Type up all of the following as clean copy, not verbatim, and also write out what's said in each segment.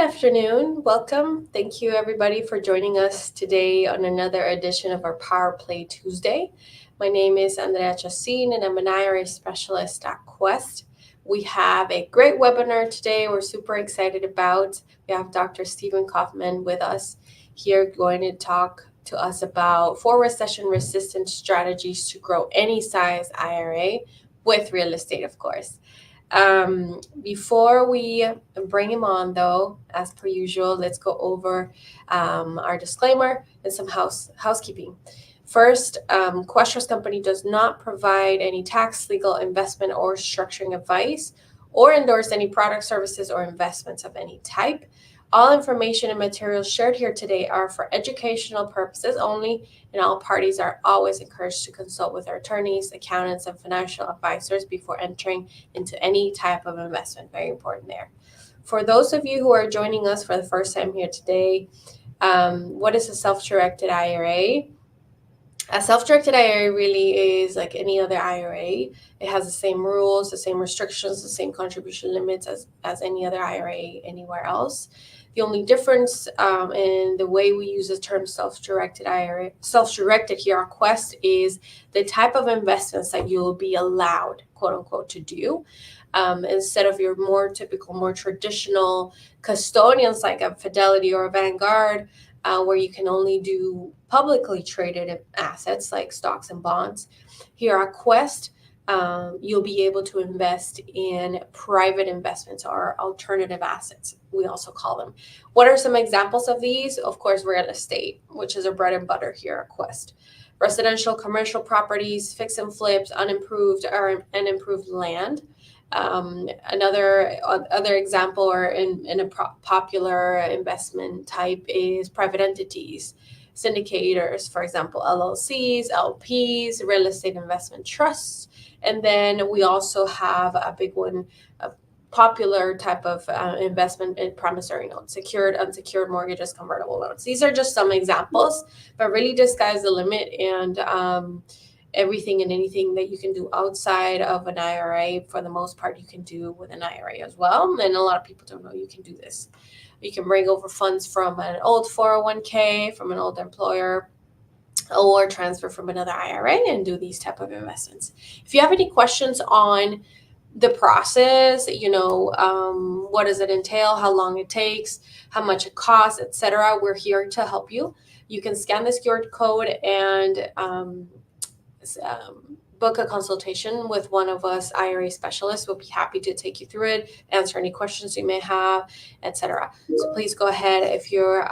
afternoon. Welcome. Thank you, everybody, for joining us today on another edition of our Powerplay Tuesday. My name is Andrea Chacin, and I'm an IRA specialist at Quest. We have a great webinar today we're super excited about. We have Dr. Stephen Kaufman with us here going to talk to us about 4 recession-resistant strategies to grow any size IRA with real estate, of course. Before we bring him on, though, as per usual, let's go over our disclaimer and some housekeeping. First, Quest Company does not provide any tax, legal, investment, or structuring advice or endorse any product, services, or investments of any type. All information and materials shared here today are for educational purposes only, and all parties are always encouraged to consult with their attorneys, accountants, and financial advisors before entering into any type of investment. Very important there. For those of you who are joining us for the first time here today, what is a self-directed IRA? A self-directed IRA really is like any other IRA. It has the same rules, the same restrictions, the same contribution limits as any other IRA anywhere else. The only difference in the way we use the term self-directed IRA, self-directed here at Quest, is the type of investments that you will be allowed, quote unquote, to do. Instead of your more typical, more traditional custodians like a Fidelity or a Vanguard, where you can only do publicly traded assets like stocks and bonds. Here at Quest, you'll be able to invest in private investments or alternative assets, we also call them. What are some examples of these? Of course, real estate, which is our bread and butter here at Quest. Residential, commercial properties, fix and flips, unimproved or unimproved land. Another example or in a popular investment type is private entities, syndicators, for example, LLCs, LPs, real estate investment trusts. And then we also have a big one, a popular type of investment in promissory notes, secured, unsecured mortgages, convertible loans. These are just some examples, but really the sky's the limit, and everything and anything that you can do outside of an IRA, for the most part, you can do with an IRA as well. And a lot of people don't know you can do this. You can bring over funds from an old 401k, from an old employer, or transfer from another IRA and do these type of investments. If you have any questions on the process, what does it entail, how long it takes, how much it costs, etc., we're here to help you. You can scan this QR code and book a consultation with one of us IRA specialists. We'll be happy to take you through it, answer any questions you may have, etc. So please go ahead if you're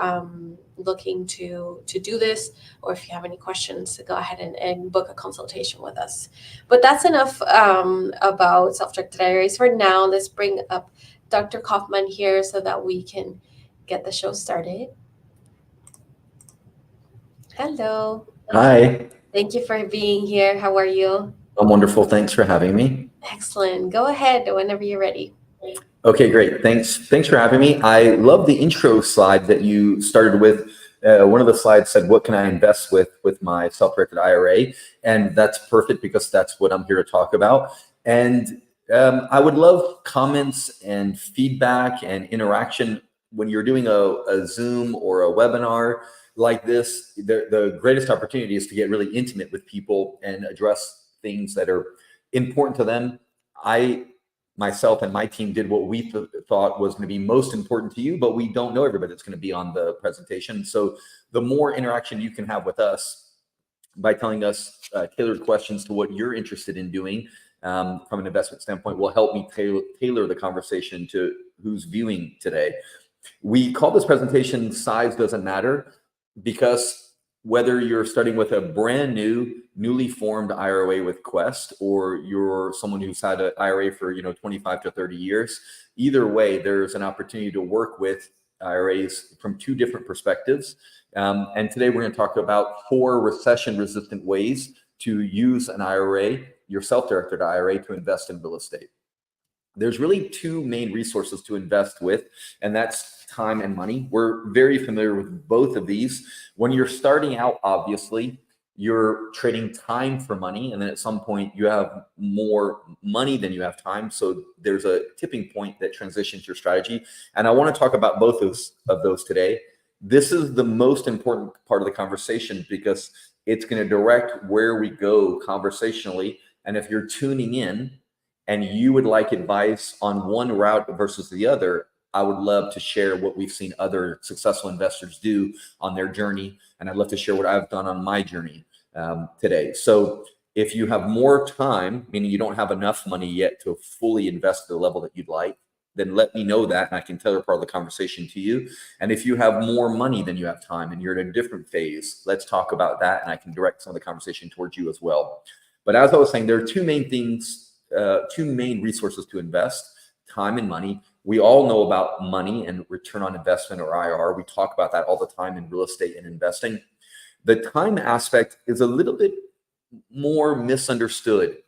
looking to do this, or if you have any questions, go ahead and book a consultation with us. But that's enough about self-directed IRAs for now. Let's bring up Dr. Kaufman here so that we can get the show started. Hello. Hi. Thank you for being here. How are you? I'm wonderful. Thanks for having me. Excellent. Go ahead whenever you're ready. Okay, great. Thanks for having me. I love the intro slide that you started with. One of the slides said, what can I invest with my self-directed IRA? And that's perfect because that's what I'm here to talk about. And I would love comments and feedback and interaction when you're doing a Zoom or a webinar like this. The greatest opportunity is to get really intimate with people and address things that are important to them. Myself and my team did what we thought was going to be most important to you, but we don't know everybody that's going to be on the presentation. So the more interaction you can have with us by telling us tailored questions to what you're interested in doing from an investment standpoint will help me tailor the conversation to who's viewing today. We call this presentation Size Doesn't Matter, because whether you're starting with a brand new, newly formed IRA with Quest, or you're someone who's had an IRA for 25 to 30 years, either way, there's an opportunity to work with IRAs from 2 different perspectives. And today we're going to talk about 4 recession-resistant ways to use an IRA, your self-directed IRA, to invest in real estate. There's really 2 main resources to invest with, and that's time and money. We're very familiar with both of these. When you're starting out, obviously, you're trading time for money, and then at some point you have more money than you have time. So there's a tipping point that transitions your strategy. And I want to talk about both of those today. This is the most important part of the conversation because it's going to direct where we go conversationally. And if you're tuning in and you would like advice on one route versus the other, I would love to share what we've seen other successful investors do on their journey. And I'd love to share what I've done on my journey today. So if you have more time, meaning you don't have enough money yet to fully invest at the level that you'd like, then let me know that and I can tailor part of the conversation to you. And if you have more money than you have time and you're in a different phase, let's talk about that and I can direct some of the conversation towards you as well. But as I was saying, there are two main things, two main resources to invest: time and money. We all know about money and return on investment, or IRR. We talk about that all the time in real estate and investing. The time aspect is a little bit more misunderstood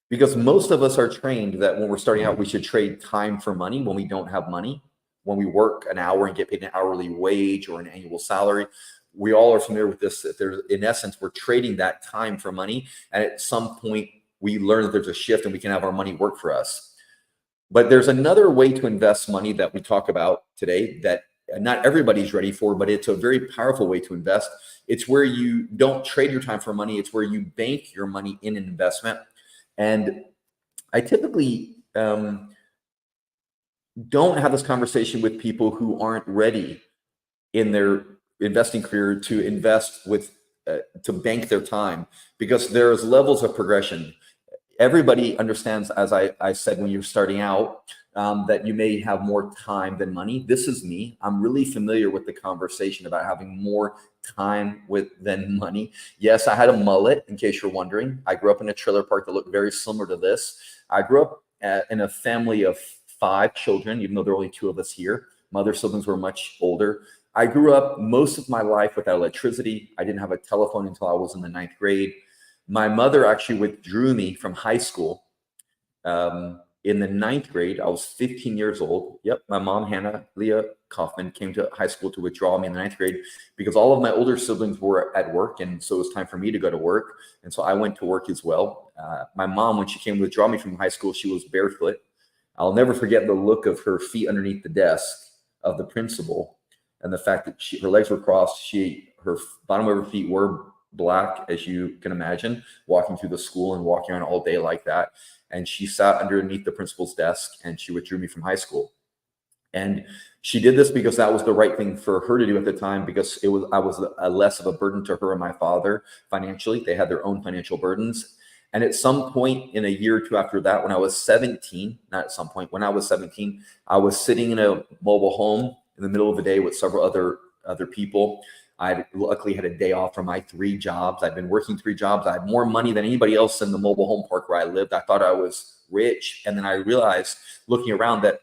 because most of us are trained that when we're starting out, we should trade time for money when we don't have money. When we work an hour and get paid an hourly wage or an annual salary, we all are familiar with this. That there's, in essence, we're trading that time for money. And at some point, we learn that there's a shift and we can have our money work for us. But there's another way to invest money that we talk about today that not everybody's ready for, but it's a very powerful way to invest. It's where you don't trade your time for money. It's where you bank your money in an investment. And I typically don't have this conversation with people who aren't ready in their investing career to invest with, to bank their time, because there's levels of progression. Everybody understands, as I said, when you're starting out, that you may have more time than money. This is me. I'm really familiar with the conversation about having more time than money. Yes, I had a mullet, in case you're wondering. I grew up in a trailer park that looked very similar to this. I grew up in a family of 5 children, even though there are only 2 of us here. My other siblings were much older. I grew up most of my life without electricity. I didn't have a telephone until I was in the 9th grade. My mother actually withdrew me from high school in the 9th grade. I was 15 years old. Yep, my mom, Hannah Leah Kaufman, came to high school to withdraw me in the 9th grade because all of my older siblings were at work, and so it was time for me to go to work. And so I went to work as well. My mom, when she came to withdraw me from high school, she was barefoot. I'll never forget the look of her feet underneath the desk of the principal, and the fact that her legs were crossed. Her bottom of her feet were black, as you can imagine, walking through the school and walking around all day like that. And she sat underneath the principal's desk and she withdrew me from high school. And she did this because that was the right thing for her to do at the time, because I was less of a burden to her and my father financially. They had their own financial burdens. And at some point in a year or two after that, when I was 17, not at some point, when I was 17, I was sitting in a mobile home in the middle of the day with several other people. I luckily had a day off from my 3 jobs. I'd been working 3 jobs. I had more money than anybody else in the mobile home park where I lived. I thought I was rich. And then I realized, looking around, that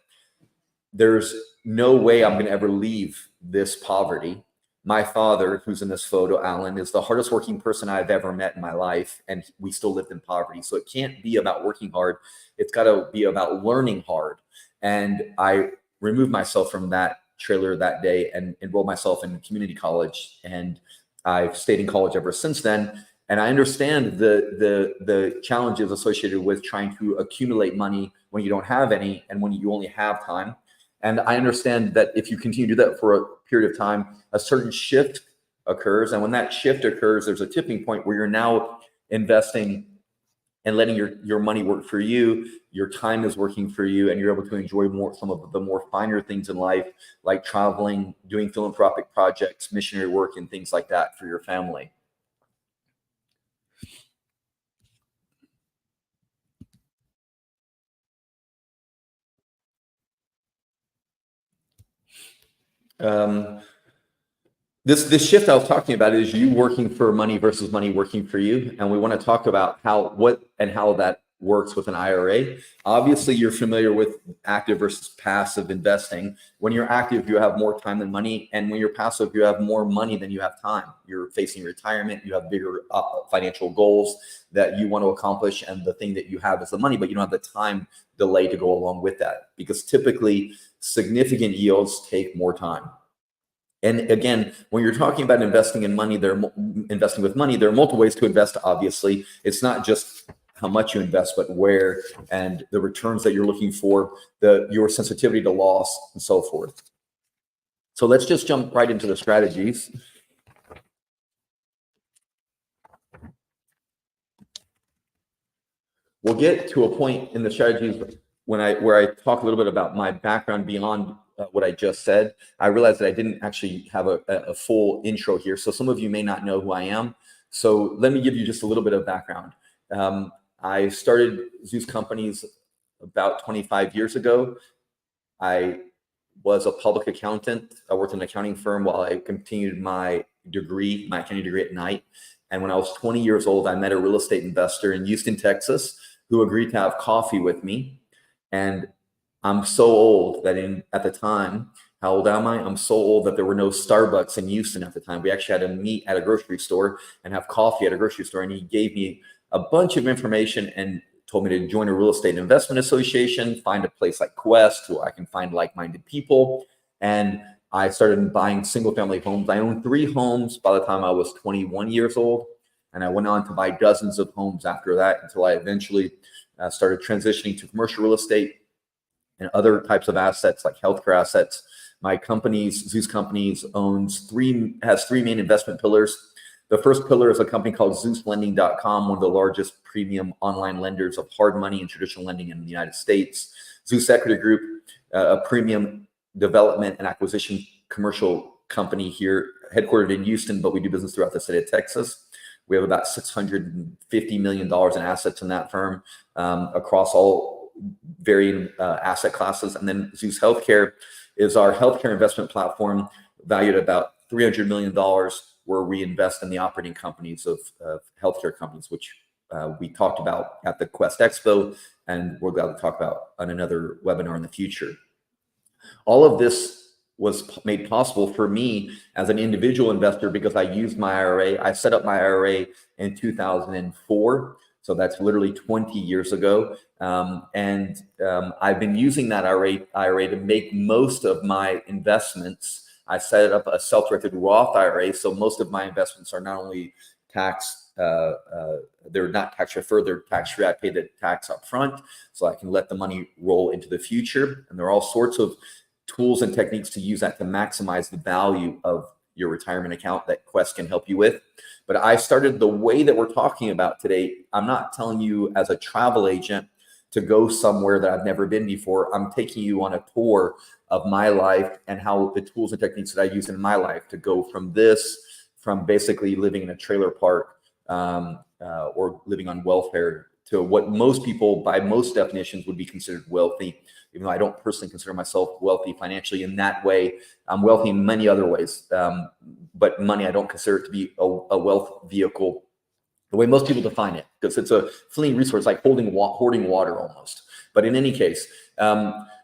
there's no way I'm going to ever leave this poverty. My father, who's in this photo, Alan, is the hardest working person I've ever met in my life. And we still lived in poverty. So it can't be about working hard. It's got to be about learning hard. And I removed myself from that trailer that day and enrolled myself in community college, and I've stayed in college ever since then. And I understand the challenges associated with trying to accumulate money when you don't have any and when you only have time. And I understand that if you continue to do that for a period of time, a certain shift occurs, and when that shift occurs, there's a tipping point where you're now investing and letting your money work for you. Your time is working for you, and you're able to enjoy some of the more finer things in life, like traveling, doing philanthropic projects, missionary work, and things like that for your family. This shift I was talking about is you working for money versus money working for you. And we want to talk about how that works with an IRA. Obviously, you're familiar with active versus passive investing. When you're active, you have more time than money. And when you're passive, you have more money than you have time. You're facing retirement. You have bigger financial goals that you want to accomplish. And the thing that you have is the money, but you don't have the time delay to go along with that, because typically significant yields take more time. And again, when you're talking about investing in money, investing with money, there are multiple ways to invest. Obviously, it's not just how much you invest, but where, and the returns that you're looking for, your sensitivity to loss, and so forth. So let's just jump right into the strategies. We'll get to a point in the strategies where I talk a little bit about my background beyond what I just said. I realized that I didn't actually have a full intro here, so some of you may not know who I am. So let me give you just a little bit of background. I started Zeus Companies about 25 years ago. I was a public accountant. I worked in an accounting firm while I continued my accounting degree at night. And when I was 20 years old, I met a real estate investor in Houston, Texas, who agreed to have coffee with me. And I'm so old that at the time, how old am I? I'm so old that there were no Starbucks in Houston at the time. We actually had to meet at a grocery store and have coffee at a grocery store. And he gave me a bunch of information and told me to join a real estate investment association, find a place like Quest where I can find like-minded people. And I started buying single-family homes. I owned 3 homes by the time I was 21 years old. And I went on to buy dozens of homes after that until I eventually started transitioning to commercial real estate and other types of assets like healthcare assets. My companies, Zeus Companies, has 3 main investment pillars. The first pillar is a company called ZeusLending.com, one of the largest premium online lenders of hard money and traditional lending in the United States. Zeus Equity Group, a premium development and acquisition commercial company here, headquartered in Houston, but we do business throughout the state of Texas. We have about $650 million in assets in that firm across all varying asset classes. And then Zeus Healthcare is our healthcare investment platform, valued at about $300 million, where we invest in the operating companies of healthcare companies, which we talked about at the Quest Expo, and we're going to talk about on another webinar in the future. All of this was made possible for me as an individual investor because I used my IRA. I set up my IRA in 2004. So that's literally 20 years ago. I've been using that IRA to make most of my investments. I set up a self-directed Roth IRA. So most of my investments are not only they're not tax deferred, they're tax free. I pay the tax up front so I can let the money roll into the future. And there are all sorts of tools and techniques to use that to maximize the value of your retirement account that Quest can help you with. But I started the way that we're talking about today. I'm not telling you as a travel agent to go somewhere that I've never been before. I'm taking you on a tour of my life and how the tools and techniques that I use in my life to go from basically living in a trailer park or living on welfare to what most people, by most definitions, would be considered wealthy. Even though I don't personally consider myself wealthy financially in that way. I'm wealthy in many other ways, but money, I don't consider it to be a wealth vehicle the way most people define it, because it's a fleeting resource, like hoarding water almost. But in any case,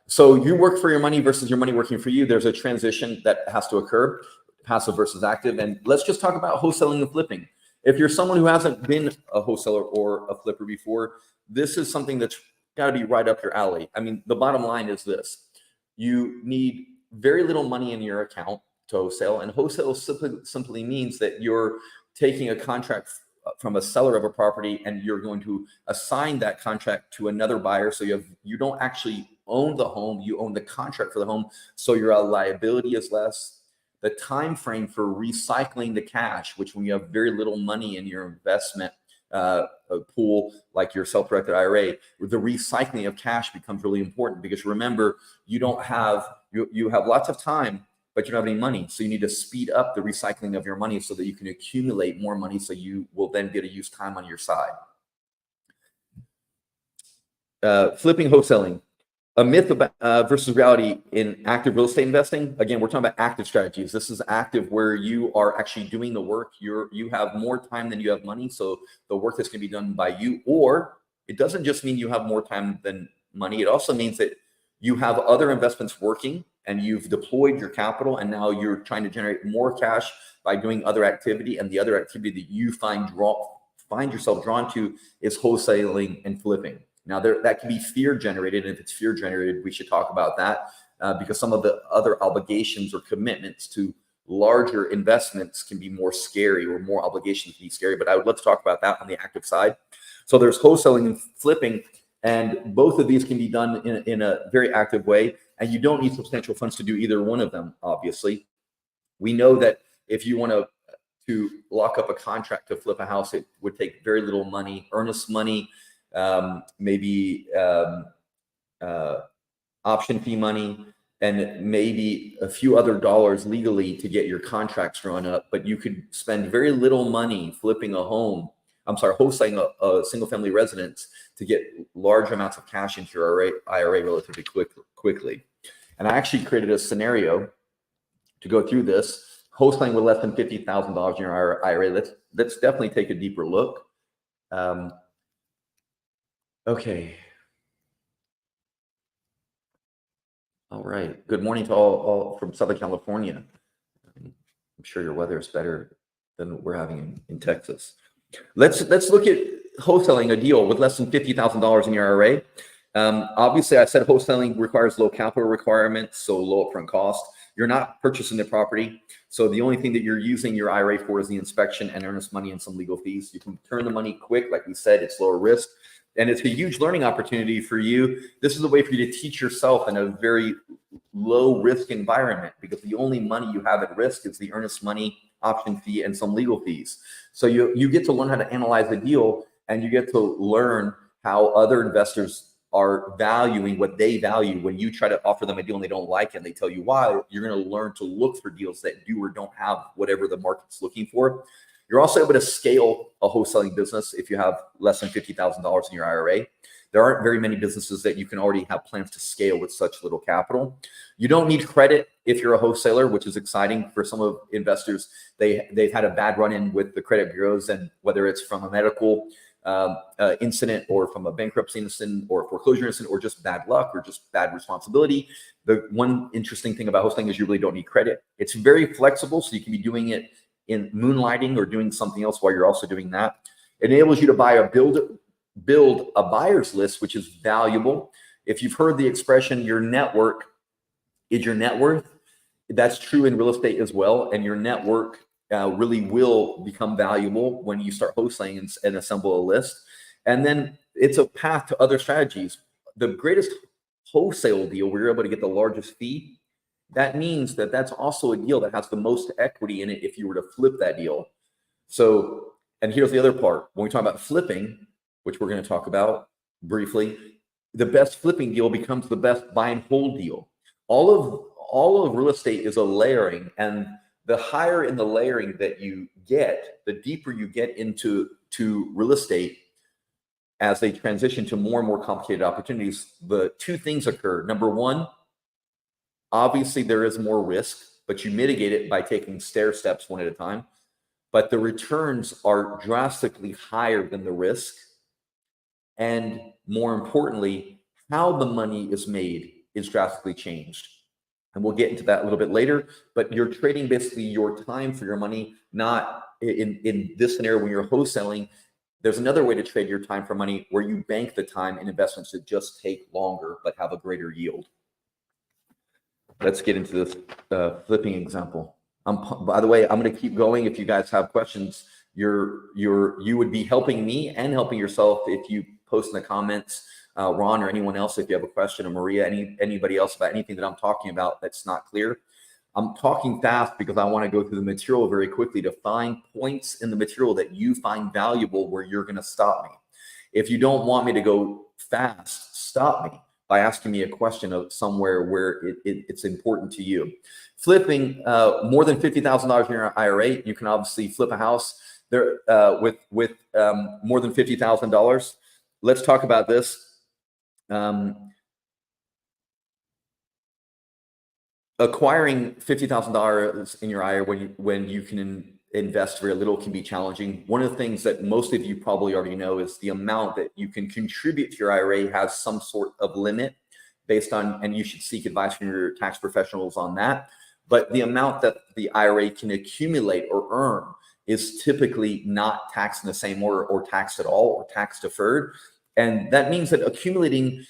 so you work for your money versus your money working for you. There's a transition that has to occur, passive versus active. And let's just talk about wholesaling and flipping. If you're someone who hasn't been a wholesaler or a flipper before, this is something that's got to be right up your alley. I mean, the bottom line is this: you need very little money in your account to wholesale, and wholesale simply means that you're taking a contract from a seller of a property and you're going to assign that contract to another buyer. So you don't actually own the home, you own the contract for the home, so your liability is less. The time frame for recycling the cash, which when you have very little money in your investment pool, like your self-directed IRA, the recycling of cash becomes really important, because remember, you have lots of time, but you don't have any money. So you need to speed up the recycling of your money so that you can accumulate more money, so you will then get to use time on your side. Flipping, wholesaling. A myth about, versus reality in active real estate investing. Again, we're talking about active strategies. This is active, where you are actually doing the work. You have more time than you have money, so the work that's going to be done by you. Or it doesn't just mean you have more time than money. It also means that you have other investments working and you've deployed your capital, and now you're trying to generate more cash by doing other activity. And the other activity that you find yourself drawn to is wholesaling and flipping. Now, that can be fear generated. And if it's fear generated, we should talk about that, because some of the other obligations or commitments to larger investments can be more scary, or more obligations can be scary. But I would love to talk about that on the active side. So there's wholesaling and flipping, and both of these can be done in a very active way. And you don't need substantial funds to do either one of them, obviously. We know that if you want to lock up a contract to flip a house, it would take very little money, earnest money, maybe option fee money, and maybe a few other dollars legally to get your contracts drawn up. But you could spend very little money flipping a home. Wholesaling a single family residence to get large amounts of cash into your IRA relatively quickly. And I actually created a scenario to go through this. Wholesaling with less than $50,000 in your IRA. Let's definitely take a deeper look. Okay. All right. Good morning to all from Southern California. I'm sure your weather is better than we're having in Texas. Let's look at wholesaling a deal with less than $50,000 in your IRA. Obviously, I said wholesaling requires low capital requirements, so low upfront cost. You're not purchasing the property, so the only thing that you're using your IRA for is the inspection and earnest money and some legal fees. You can turn the money quick, like we said, it's lower risk, and it's a huge learning opportunity for you. This is a way for you to teach yourself in a very low risk environment, because the only money you have at risk is the earnest money, option fee, and some legal fees. So you get to learn how to analyze a deal, and you get to learn how other investors are valuing what they value. When you try to offer them a deal and they don't like it and they tell you why, you're going to learn to look for deals that do or don't have whatever the market's looking for. You're also able to scale a wholesaling business if you have less than $50,000 in your IRA. There aren't very many businesses that you can already have plans to scale with such little capital. You don't need credit if you're a wholesaler, which is exciting for some of investors. They've had a bad run-in with the credit bureaus, and whether it's from a medical incident, or from a bankruptcy incident, or foreclosure incident, or just bad luck, or just bad responsibility. The one interesting thing about wholesaling is you really don't need credit. It's very flexible, so you can be doing it in moonlighting or doing something else while you're also doing that. It enables you to build a buyer's list, which is valuable. If you've heard the expression, your network is your net worth, that's true in real estate as well. And your network really will become valuable when you start wholesaling and assemble a list. And then it's a path to other strategies. The greatest wholesale deal where you're able to get the largest fee, that means that that's also a deal that has the most equity in it if you were to flip that deal. So, and here's the other part. When we talk about flipping, which we're going to talk about briefly, the best flipping deal becomes the best buy and hold deal. All of real estate is a layering, and the higher in the layering that you get, the deeper you get into real estate as they transition to more and more complicated opportunities. The two things occur. Number one, obviously there is more risk, but you mitigate it by taking stair steps one at a time. But the returns are drastically higher than the risk. And more importantly, how the money is made is drastically changed. And we'll get into that a little bit later, but you're trading basically your time for your money, not in this scenario when you're wholesaling. There's another way to trade your time for money where you bank the time in investments that just take longer, but have a greater yield. Let's get into this flipping example. By the way, I'm going to keep going. If you guys have questions, you would be helping me and helping yourself if you post in the comments. Ron or anyone else, if you have a question, or Maria, anybody else about anything that I'm talking about that's not clear. I'm talking fast because I want to go through the material very quickly to find points in the material that you find valuable where you're going to stop me. If you don't want me to go fast, stop me by asking me a question of somewhere where it's important to you. Flipping more than $50,000 in your IRA, you can obviously flip a house there with more than $50,000. Let's talk about this. Acquiring $50,000 in your IRA when you can invest very little can be challenging. One of the things that most of you probably already know is the amount that you can contribute to your IRA has some sort of limit based on, and you should seek advice from your tax professionals on that. But the amount that the IRA can accumulate or earn is typically not taxed in the same order, or taxed at all, or tax deferred. And that means that accumulating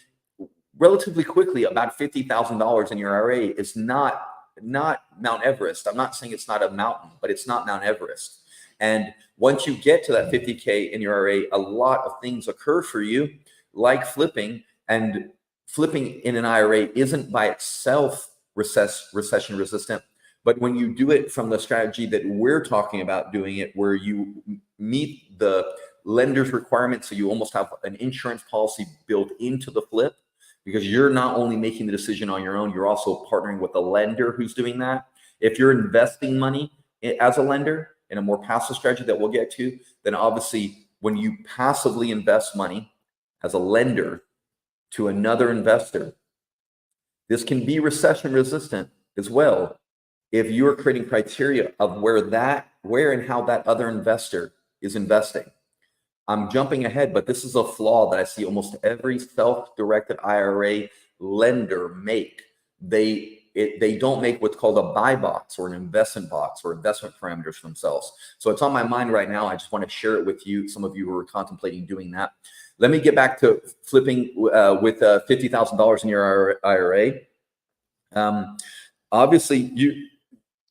relatively quickly about $50,000 in your IRA is not not Mount Everest. I'm not saying it's not a mountain, but it's not Mount Everest. And once you get to that 50K in your IRA, a lot of things occur for you, like flipping. And flipping in an IRA isn't by itself recession resistant. But when you do it from the strategy that we're talking about doing it, where you meet the lender's requirements, so you almost have an insurance policy built into the flip, because you're not only making the decision on your own, you're also partnering with a lender who's doing that. If you're investing money as a lender in a more passive strategy that we'll get to, then obviously when you passively invest money as a lender to another investor, this can be recession resistant as well if you're creating criteria of where and how that other investor is investing. I'm jumping ahead, but this is a flaw that I see almost every self-directed IRA lender make. They don't make what's called a buy box or an investment box or investment parameters for themselves. So it's on my mind right now. I just want to share it with you, some of you who are contemplating doing that. Let me get back to flipping with $50,000 in your IRA. Obviously,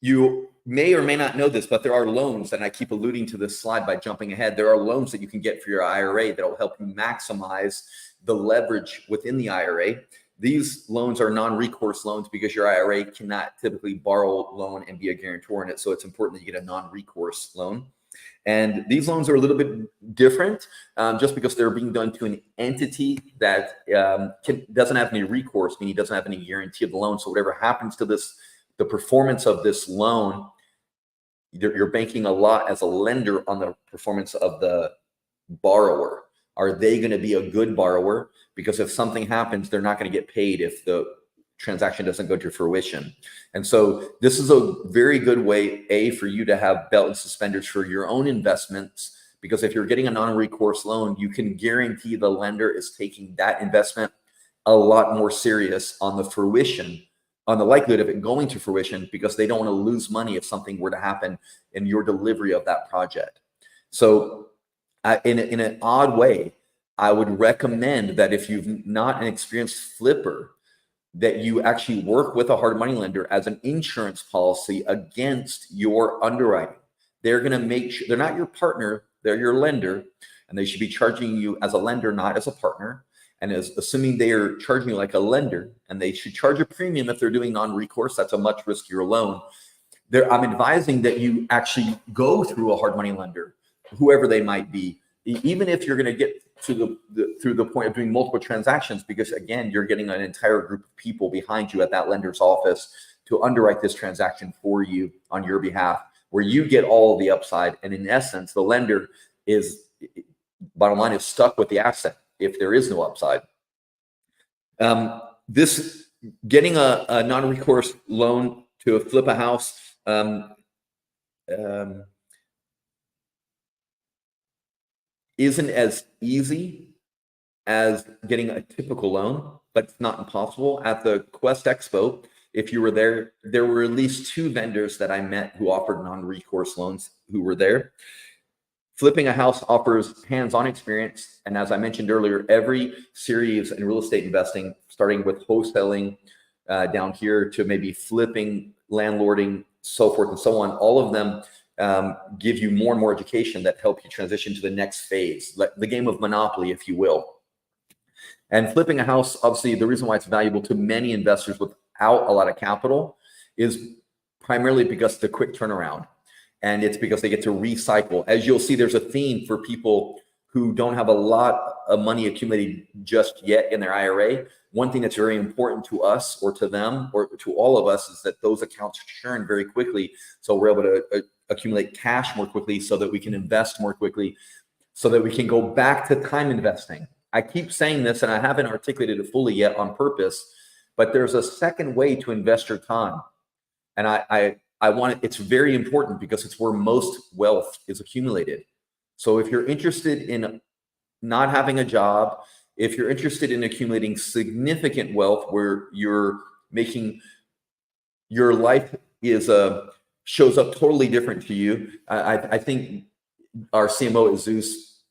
you may or may not know this, but there are loans, and I keep alluding to this slide by jumping ahead. There are loans that you can get for your IRA that will help you maximize the leverage within the IRA. These loans are non-recourse loans because your IRA cannot typically borrow a loan and be a guarantor in it. So it's important that you get a non-recourse loan. And these loans are a little bit different just because they're being done to an entity that doesn't have any recourse, meaning doesn't have any guarantee of the loan. So whatever happens to the performance of this loan, you're banking a lot as a lender on the performance of the borrower. Are they going to be a good borrower? Because if something happens, they're not going to get paid if the transaction doesn't go to fruition. And so this is a very good way, for you to have belt and suspenders for your own investments, because if you're getting a non-recourse loan, you can guarantee the lender is taking that investment a lot more serious on the fruition, on the likelihood of it going to fruition, because they don't want to lose money if something were to happen in your delivery of that project. So in an odd way, I would recommend that if you've not an experienced flipper, that you actually work with a hard money lender as an insurance policy against your underwriting. They're going to make sure they're not your partner, they're your lender, and they should be charging you as a lender, not as a partner. And assuming they are charging you like a lender, and they should charge a premium if they're doing non-recourse, that's a much riskier loan. I'm advising that you actually go through a hard money lender, whoever they might be, even if you're going to get to through the point of doing multiple transactions, because again, you're getting an entire group of people behind you at that lender's office to underwrite this transaction for you on your behalf, where you get all the upside. And in essence, the lender is, bottom line, is stuck with the asset if there is no upside. This getting a non-recourse loan to flip a house isn't as easy as getting a typical loan, but it's not impossible. At the Quest Expo, if you were there, there were at least 2 vendors that I met who offered non-recourse loans who were there. Flipping a house offers hands-on experience. And as I mentioned earlier, every series in real estate investing, starting with wholesaling down here to maybe flipping, landlording, so forth and so on, all of them give you more and more education that help you transition to the next phase, like the game of Monopoly, if you will. And flipping a house, obviously, the reason why it's valuable to many investors without a lot of capital is primarily because of the quick turnaround. And it's because they get to recycle. As you'll see, there's a theme for people who don't have a lot of money accumulated just yet in their IRA. One thing that's very important to us or to them or to all of us is that those accounts churn very quickly. So we're able to accumulate cash more quickly so that we can invest more quickly, so that we can go back to time investing. I keep saying this and I haven't articulated it fully yet on purpose, but there's a second way to invest your time. And I want it, it's very important because it's where most wealth is accumulated. So if you're interested in not having a job, if you're interested in accumulating significant wealth where you're making your life is shows up totally different to you, I think our CMO at Zeus,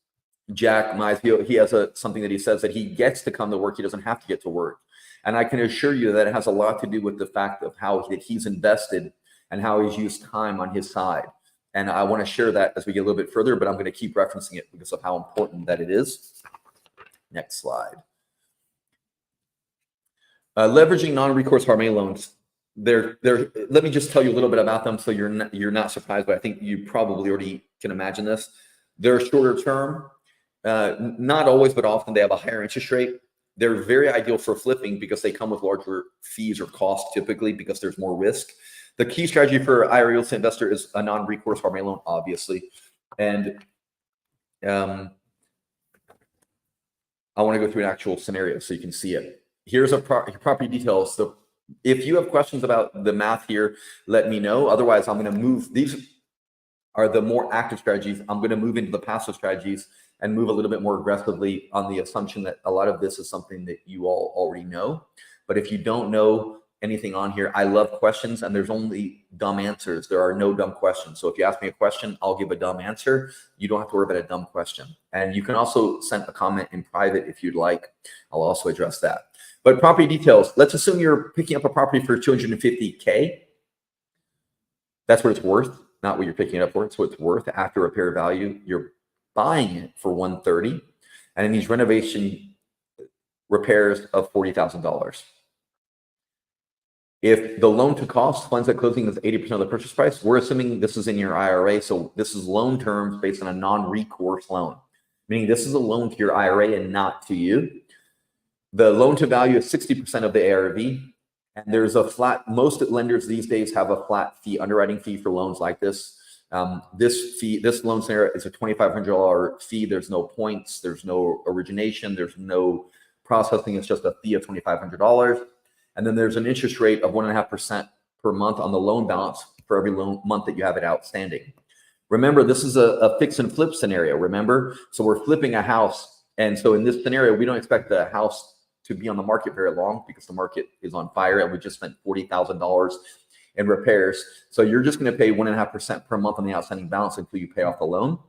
Jack Mize, he has something that he says that he gets to come to work, he doesn't have to get to work. And I can assure you that it has a lot to do with the fact of how he's invested and how he's used time on his side. And I want to share that as we get a little bit further, but I'm going to keep referencing it because of how important that it is. Next slide. Leveraging non-recourse hard money loans. Let me just tell you a little bit about them so you're not surprised, but I think you probably already can imagine this. They're shorter term, not always, but often they have a higher interest rate. They're very ideal for flipping because they come with larger fees or costs typically because there's more risk. The key strategy for IRA real estate investor is a non-recourse hard money loan, obviously. And I want to go through an actual scenario so you can see it. Here's a property details. So if you have questions about the math here, let me know. Otherwise, I'm going to move. These are the more active strategies. I'm going to move into the passive strategies and move a little bit more aggressively on the assumption that a lot of this is something that you all already know. But if you don't know anything on here, I love questions, and there's only dumb answers. There are no dumb questions. So if you ask me a question, I'll give a dumb answer. You don't have to worry about a dumb question. And you can also send a comment in private if you'd like. I'll also address that. But property details, let's assume you're picking up a property for $250K. That's what it's worth, not what you're picking it up for. It's what it's worth after repair value. You're buying it for $130, and it needs renovation repairs of $40,000. If the loan to cost funds at closing is 80% of the purchase price, we're assuming this is in your IRA. So this is loan terms based on a non-recourse loan, meaning this is a loan to your IRA and not to you. The loan to value is 60% of the ARV. And there's a flat, most lenders these days have a flat fee, underwriting fee for loans like this. This loan scenario is a $2,500 fee. There's no points, there's no origination, there's no processing. It's just a fee of $2,500. And then there's an interest rate of 1.5% per month on the loan balance for every loan month that you have it outstanding. Remember, this is a fix and flip scenario, remember? So we're flipping a house. And so in this scenario, we don't expect the house to be on the market very long because the market is on fire and we just spent $40,000 in repairs. So you're just going to pay 1.5% per month on the outstanding balance until you pay off the loan.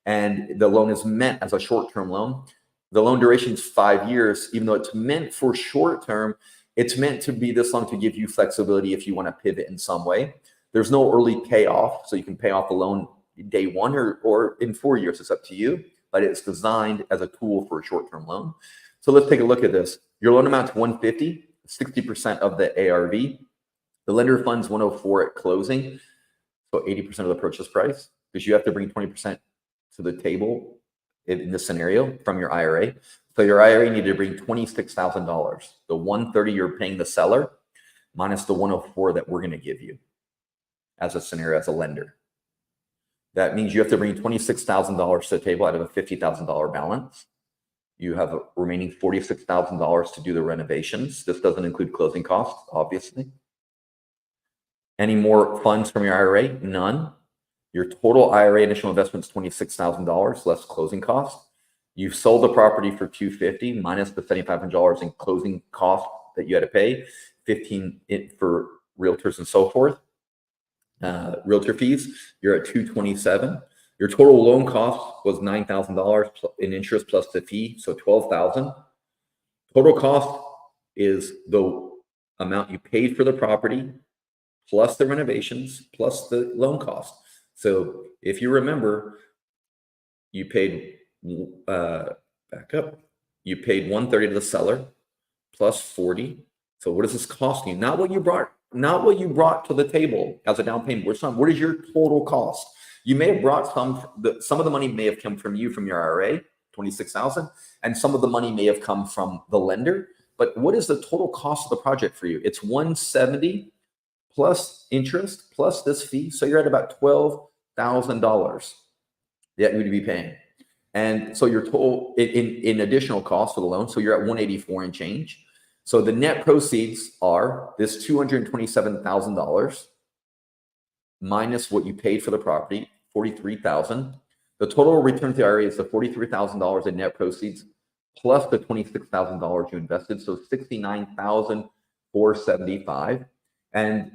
And the loan is meant as a short-term loan. The loan duration is 5 years, even though it's meant for short-term. It's meant to be this long to give you flexibility if you want to pivot in some way. There's no early payoff, so you can pay off the loan day one or in 4 years. It's up to you, but it's designed as a tool for a short-term loan. So let's take a look at this. Your loan amount to 150, 60% of the ARV. The lender funds 104 at closing, so 80% of the purchase price, because you have to bring 20% to the table in this scenario from your IRA. So your IRA needed to bring $26,000. The 130 you're paying the seller minus the 104 that we're going to give you as a scenario, as a lender. That means you have to bring $26,000 to the table out of a $50,000 balance. You have a remaining $46,000 to do the renovations. This doesn't include closing costs, obviously. Any more funds from your IRA? None. Your total IRA initial investment is $26,000 less closing costs. You've sold the property for $250 minus the $7,500 in closing costs that you had to pay, $15 for realtors and so forth, realtor fees. You're at $227. Your total loan cost was $9,000 in interest plus the fee, so $12,000. Total cost is the amount you paid for the property plus the renovations plus the loan cost. So if you remember, you paid back up. You paid $130 to the seller plus $40. So what does this cost you? Not what you brought to the table as a down payment. What is your total cost? You may have brought some of the money may have come from you from your IRA, $26,000, and some of the money may have come from the lender. But what is the total cost of the project for you? It's $170 plus interest plus this fee, so you're at about $12,000 that you would be paying. And so your total in additional cost for the loan, so you're at $184 and change. So the net proceeds are this $227,000 minus what you paid for the property, $43,000. The total return to the IRA is the $43,000 in net proceeds plus the $26,000 you invested, so $69,475. And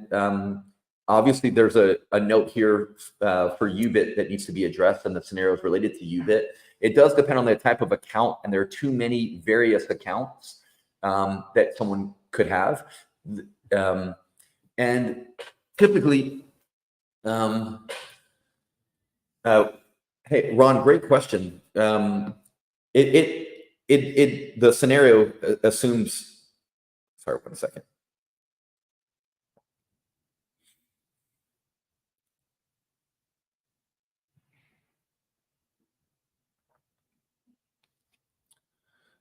obviously, there's a note here for UBIT that needs to be addressed, and the scenarios related to UBIT. It does depend on the type of account, and there are too many various accounts that someone could have. And typically, hey, Ron, great question. The scenario assumes, sorry, 1 second.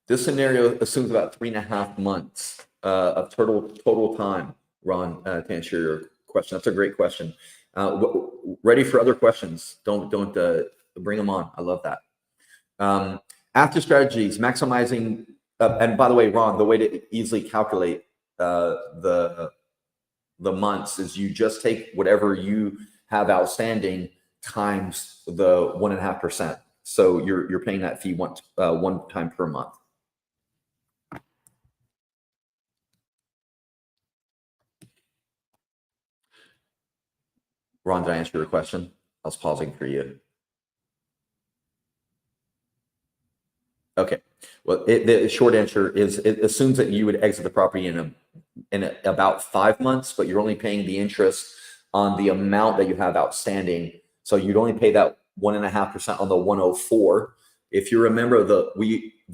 This scenario assumes about 3.5 months of total time, Ron, to answer your question. That's a great question. Ready for other questions? Don't bring them on. I love that. After strategies, maximizing, and by the way, Ron, the way to easily calculate the months is you just take whatever you have outstanding times the 1.5%. So you're paying that fee one time per month. Ron, did I answer your question? I was pausing for you. Okay. Well, the short answer is it assumes that you would exit the property in about 5 months, but you're only paying the interest on the amount that you have outstanding. So you'd only pay that 1.5% on the 104. If you remember, the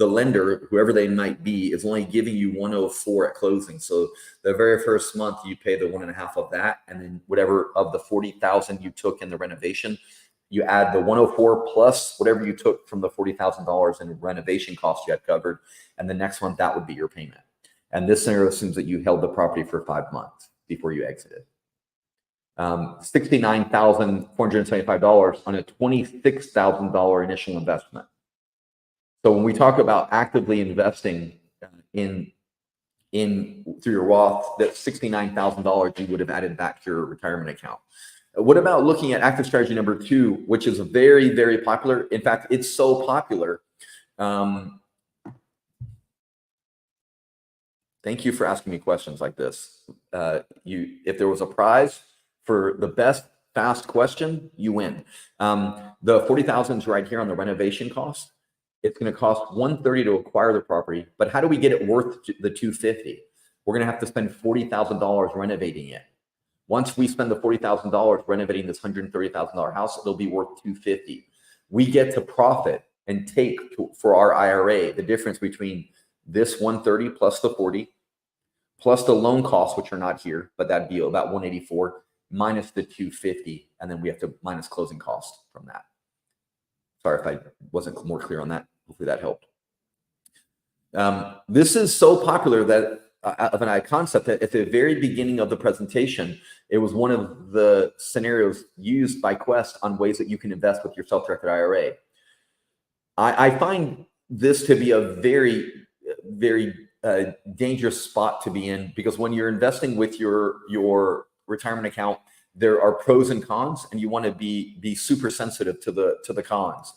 lender, whoever they might be, is only giving you 104 at closing. So the very first month you pay the 1.5 of that, and then whatever of the 40,000 you took in the renovation, you add the 104 plus whatever you took from the $40,000 in renovation costs you had covered, and the next one, that would be your payment. And this scenario assumes that you held the property for 5 months before you exited. $69,475 on a $26,000 initial investment. So when we talk about actively investing in through your Roth, that $69,000 you would have added back to your retirement account. What about looking at active strategy number 2, which is very, very popular? In fact, it's so popular. Thank you for asking me questions like this. If there was a prize for the best fast question, you win. The $40,000 is right here on the renovation cost. It's going to cost $130 to acquire the property, but how do we get it worth the $250? We're going to have to spend $40,000 renovating it. Once we spend the $40,000 renovating this $130,000 house, it'll be worth $250. We get to profit and take for our IRA the difference between this $130 plus the $40, plus the loan costs, which are not here, but that'd be about $184 minus the $250, and then we have to minus closing costs from that. Sorry if I wasn't more clear on that. Hopefully that helped. This is so popular that of an concept that at the very beginning of the presentation, it was one of the scenarios used by Quest on ways that you can invest with your self-directed IRA. I find this to be a very, very dangerous spot to be in, because when you're investing with your retirement account, there are pros and cons, and you want to be super sensitive to the cons.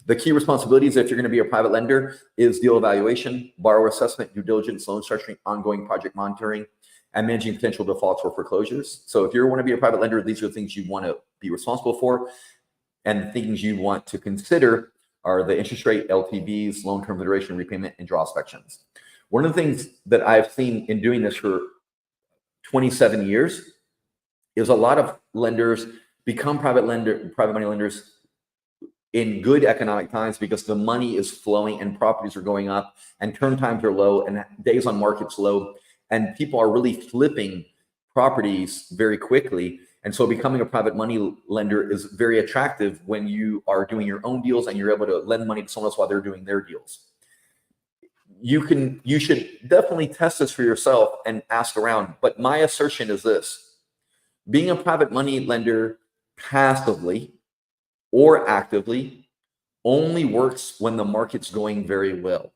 The key responsibilities, if you're going to be a private lender, is deal evaluation, borrower assessment, due diligence, loan structuring, ongoing project monitoring, and managing potential defaults or foreclosures. So if you want to be a private lender, these are the things you want to be responsible for. And the things you want to consider are the interest rate, LTVs, loan term duration, repayment, and draw inspections. One of the things that I've seen in doing this for 27 years is a lot of lenders become private money lenders in good economic times because the money is flowing and properties are going up and turn times are low and days on market's low, and people are really flipping properties very quickly. And so becoming a private money lender is very attractive when you are doing your own deals and you're able to lend money to someone else while they're doing their deals. You should definitely test this for yourself and ask around. But my assertion is this: being a private money lender passively or actively only works when the market's going very well,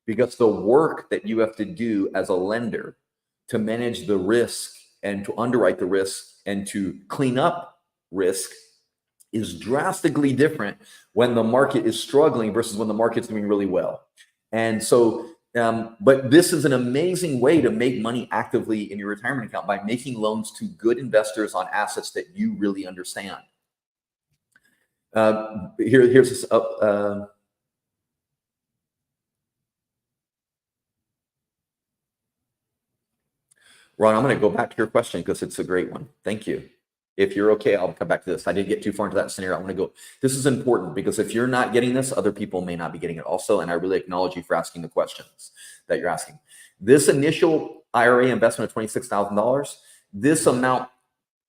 because the work that you have to do as a lender to manage the risk and to underwrite the risk and to clean up risk is drastically different when the market is struggling versus when the market's doing really well. And so, but this is an amazing way to make money actively in your retirement account by making loans to good investors on assets that you really understand. Here's Ron, I'm going to go back to your question because it's a great one. Thank you. If you're okay, I'll come back to this. I didn't get too far into that scenario. I want to go. This is important because if you're not getting this, other people may not be getting it also. And I really acknowledge you for asking the questions that you're asking. This initial IRA investment of $26,000, this amount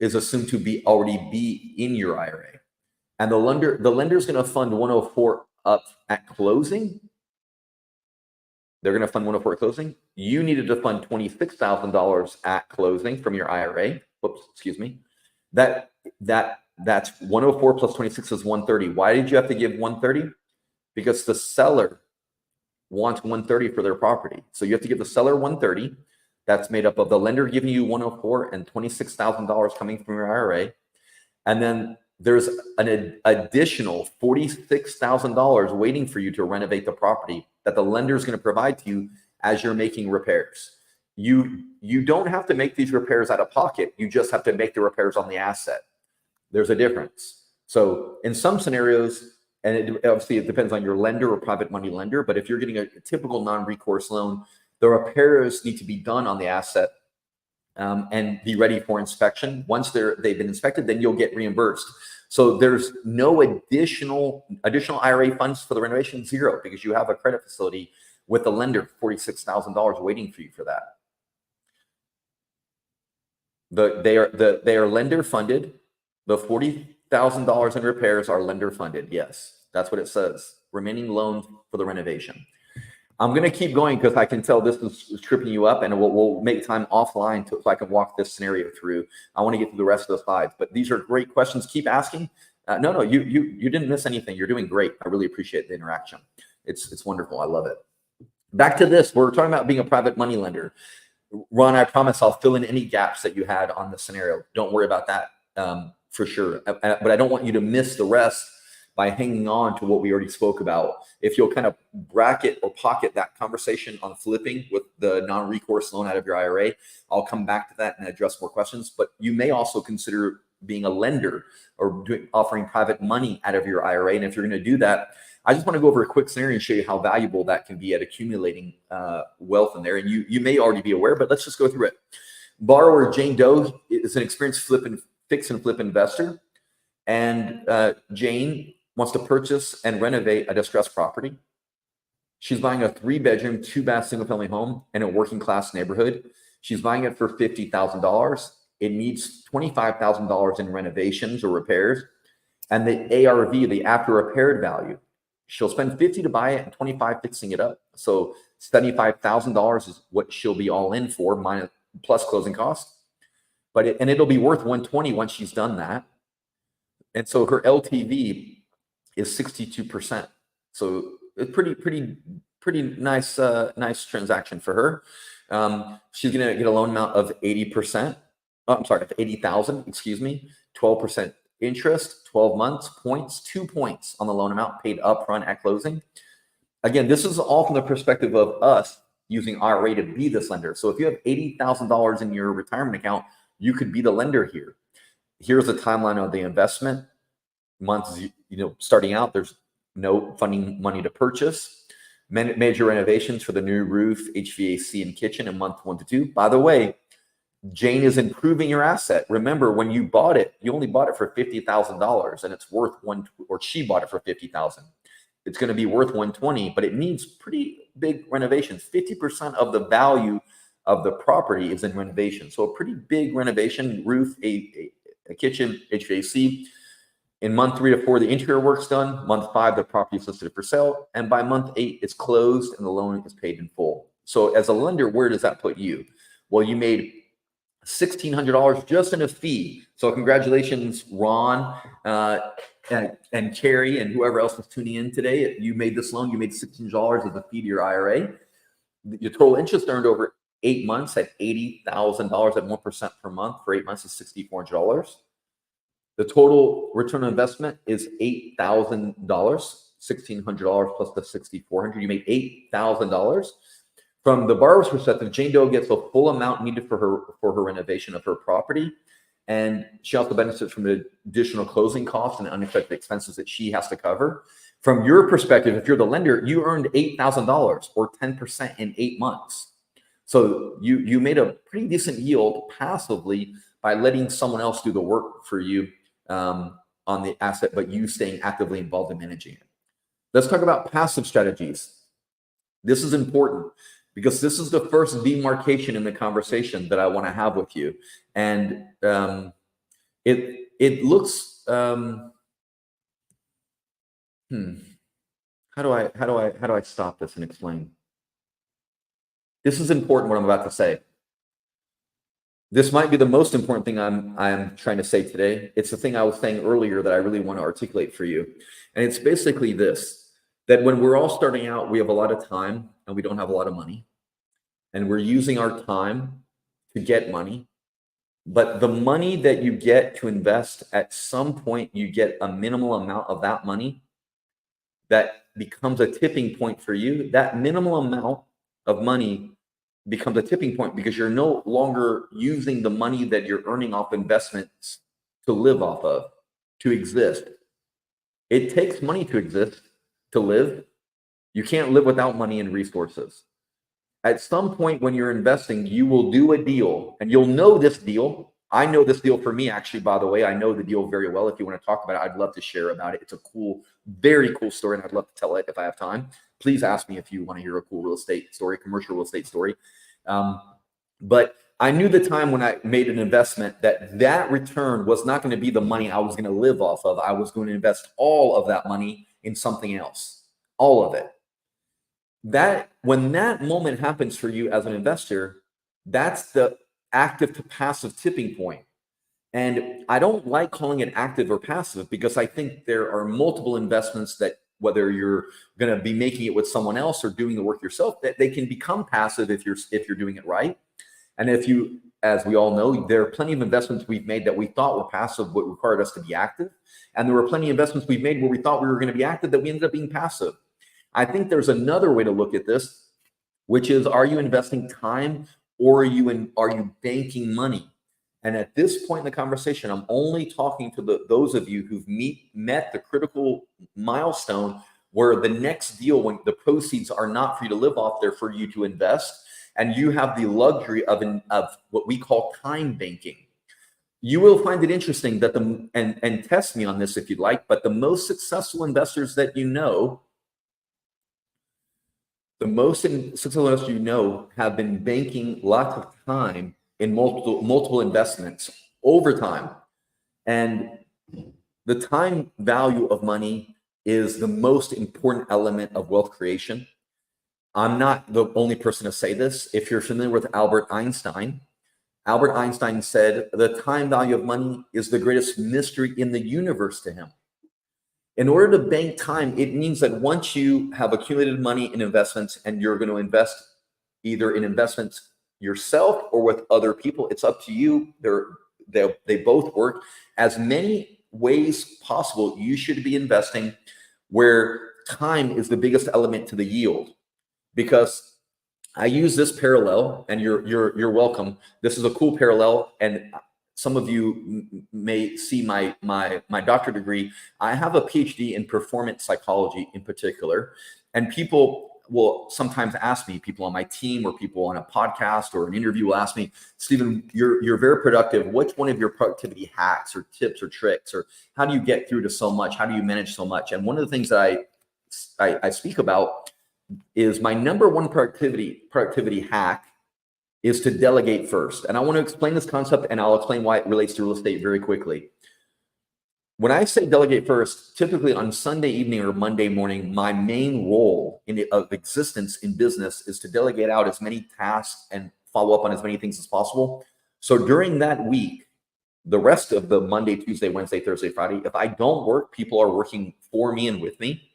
is assumed to be already be in your IRA. And the lender is going to fund 104 up at closing. They're going to fund 104 at closing. You needed to fund $26,000 at closing from your IRA. Whoops, excuse me. That's 104 plus 26 is 130. Why did you have to give 130? Because the seller wants 130 for their property. So you have to give the seller 130. That's made up of the lender giving you 104 and $26,000 coming from your IRA. And then there's an additional $46,000 waiting for you to renovate the property that the lender is going to provide to you as you're making repairs. You don't have to make these repairs out of pocket. You just have to make the repairs on the asset. There's a difference. So in some scenarios, and obviously it depends on your lender or private money lender, but if you're getting a typical non-recourse loan, the repairs need to be done on the asset and be ready for inspection. Once they've been inspected, then you'll get reimbursed. So there's no additional IRA funds for the renovation, zero, because you have a credit facility with the lender, $46,000 waiting for you for that. They are lender funded. The $40,000 in repairs are lender funded. Yes, that's what it says. Remaining loans for the renovation. I'm going to keep going because I can tell this is tripping you up, and we'll make time offline so I can walk this scenario through. I want to get through the rest of the slides, but these are great questions. Keep asking. No, you didn't miss anything. You're doing great. I really appreciate the interaction. It's wonderful. I love it. Back to this. We're talking about being a private money lender. Ron, I promise I'll fill in any gaps that you had on the scenario. Don't worry about that for sure. But I don't want you to miss the rest by hanging on to what we already spoke about. If you'll kind of bracket or pocket that conversation on flipping with the non-recourse loan out of your IRA, I'll come back to that and address more questions. But you may also consider being a lender or offering private money out of your IRA. And if you're going to do that, I just want to go over a quick scenario and show you how valuable that can be at accumulating wealth in there. And you may already be aware, but let's just go through it. Borrower Jane Doe is an experienced fix and flip investor. And Jane wants to purchase and renovate a distressed property. She's buying a 3-bedroom, 2-bath single-family home in a working-class neighborhood. She's buying it for $50,000. It needs $25,000 in renovations or repairs. And the ARV, the after-repaired value, she'll spend $50,000 to buy it and $25,000 fixing it up. So $75,000 is what she'll be all in for, plus closing costs. And it'll be worth $120,000 once she's done that. And so her LTV is 62%. So it's pretty nice transaction for her. She's gonna get a loan amount of 80%. I'm sorry, $80,000, excuse me, 12% interest, 12 months, points, 2 points on the loan amount paid upfront at closing. Again, this is all from the perspective of us using IRA to be this lender. So if you have $80,000 in your retirement account, you could be the lender here. Here's the timeline of the investment. Months, starting out, there's no funding money to purchase. Major renovations for the new roof, HVAC, and kitchen in month 1 to 2. By the way, Jane is improving your asset. Remember, when you bought it, you only bought it for $50,000, and it's worth she bought it for $50,000. It's going to be worth $120,000, but it needs pretty big renovations. 50% of the value of the property is in renovation. So a pretty big renovation, roof, a kitchen, HVAC. In month 3 to 4, the interior work's done. Month 5, the property is listed for sale. And by month 8, it's closed and the loan is paid in full. So as a lender, where does that put you? Well, you made $1,600 just in a fee. So congratulations, Ron and Carrie and whoever else was tuning in today. You made this loan. You made $1,600 as a fee to your IRA. Your total interest earned over 8 months at $80,000 at 1% per month for 8 months is $6,400. The total return on investment is $8,000, $1,600 plus the $6,400. You made $8,000. From the borrower's perspective, Jane Doe gets the full amount needed for her renovation of her property, and she also benefits from the additional closing costs and unexpected expenses that she has to cover. From your perspective, if you're the lender, you earned $8,000 or 10% in 8 months. So you made a pretty decent yield passively by letting someone else do the work for you on the asset, but you staying actively involved in managing it. Let's talk about passive strategies. This is important because this is the first demarcation in the conversation that I want to have with you. And it looks how do I stop this and explain? This is important what I'm about to say. This might be the most important thing I'm trying to say today. It's the thing I was saying earlier that I really want to articulate for you. And it's basically this, that when we're all starting out, we have a lot of time and we don't have a lot of money. And we're using our time to get money. But the money that you get to invest, at some point, you get a minimal amount of that money that becomes a tipping point for you. That minimal amount of money becomes a tipping point because you're no longer using the money that you're earning off investments to live off of, to exist. It takes money to exist, to live. You can't live without money and resources. At some point when you're investing, you will do a deal and you'll know this deal. I know this deal for me, actually, by the way. I know the deal very well. If you want to talk about it, I'd love to share about it. It's a cool, very cool story, and I'd love to tell it if I have time. Please ask me if you want to hear a cool real estate story, commercial real estate story. But I knew the time when I made an investment that return was not going to be the money I was going to live off of. I was going to invest all of that money in something else, all of it. When that moment happens for you as an investor, that's the active to passive tipping point. And I don't like calling it active or passive because I think there are multiple investments that, whether you're going to be making it with someone else or doing the work yourself, that they can become passive if you're doing it right. And if you, as we all know, there are plenty of investments we've made that we thought were passive, but required us to be active. And there were plenty of investments we've made where we thought we were going to be active that we ended up being passive. I think there's another way to look at this, which is, are you investing time or are you banking money? And at this point in the conversation, I'm only talking to those of you who've met the critical milestone where the next deal, when the proceeds are not for you to live off, they're for you to invest, and you have the luxury of what we call time banking. You will find it interesting that and test me on this if you'd like, but the most successful investors that you know, have been banking lots of time in multiple investments over time. And the time value of money is the most important element of wealth creation. I'm not the only person to say this. If you're familiar with Albert Einstein said the time value of money is the greatest mystery in the universe to him. In order to bank time, it means that once you have accumulated money in investments and you're going to invest either in investments yourself or with other people, it's up to you. They both work. As many ways possible, you should be investing where time is the biggest element to the yield. Because I use this parallel, and you're welcome. This is a cool parallel, and some of you may see my doctorate degree. I have a PhD in performance psychology in particular, and people will sometimes ask me, people on my team or people on a podcast or an interview will ask me, Stephen, you're very productive. What's one of your productivity hacks or tips or tricks, or how do you get through to so much? How do you manage so much? And one of the things that I speak about is my number one productivity hack is to delegate first. And I want to explain this concept, and I'll explain why it relates to real estate very quickly. When I say delegate first, typically on Sunday evening or Monday morning, my main role of existence in business is to delegate out as many tasks and follow up on as many things as possible. So during that week, the rest of the Monday, Tuesday, Wednesday, Thursday, Friday, if I don't work, people are working for me and with me.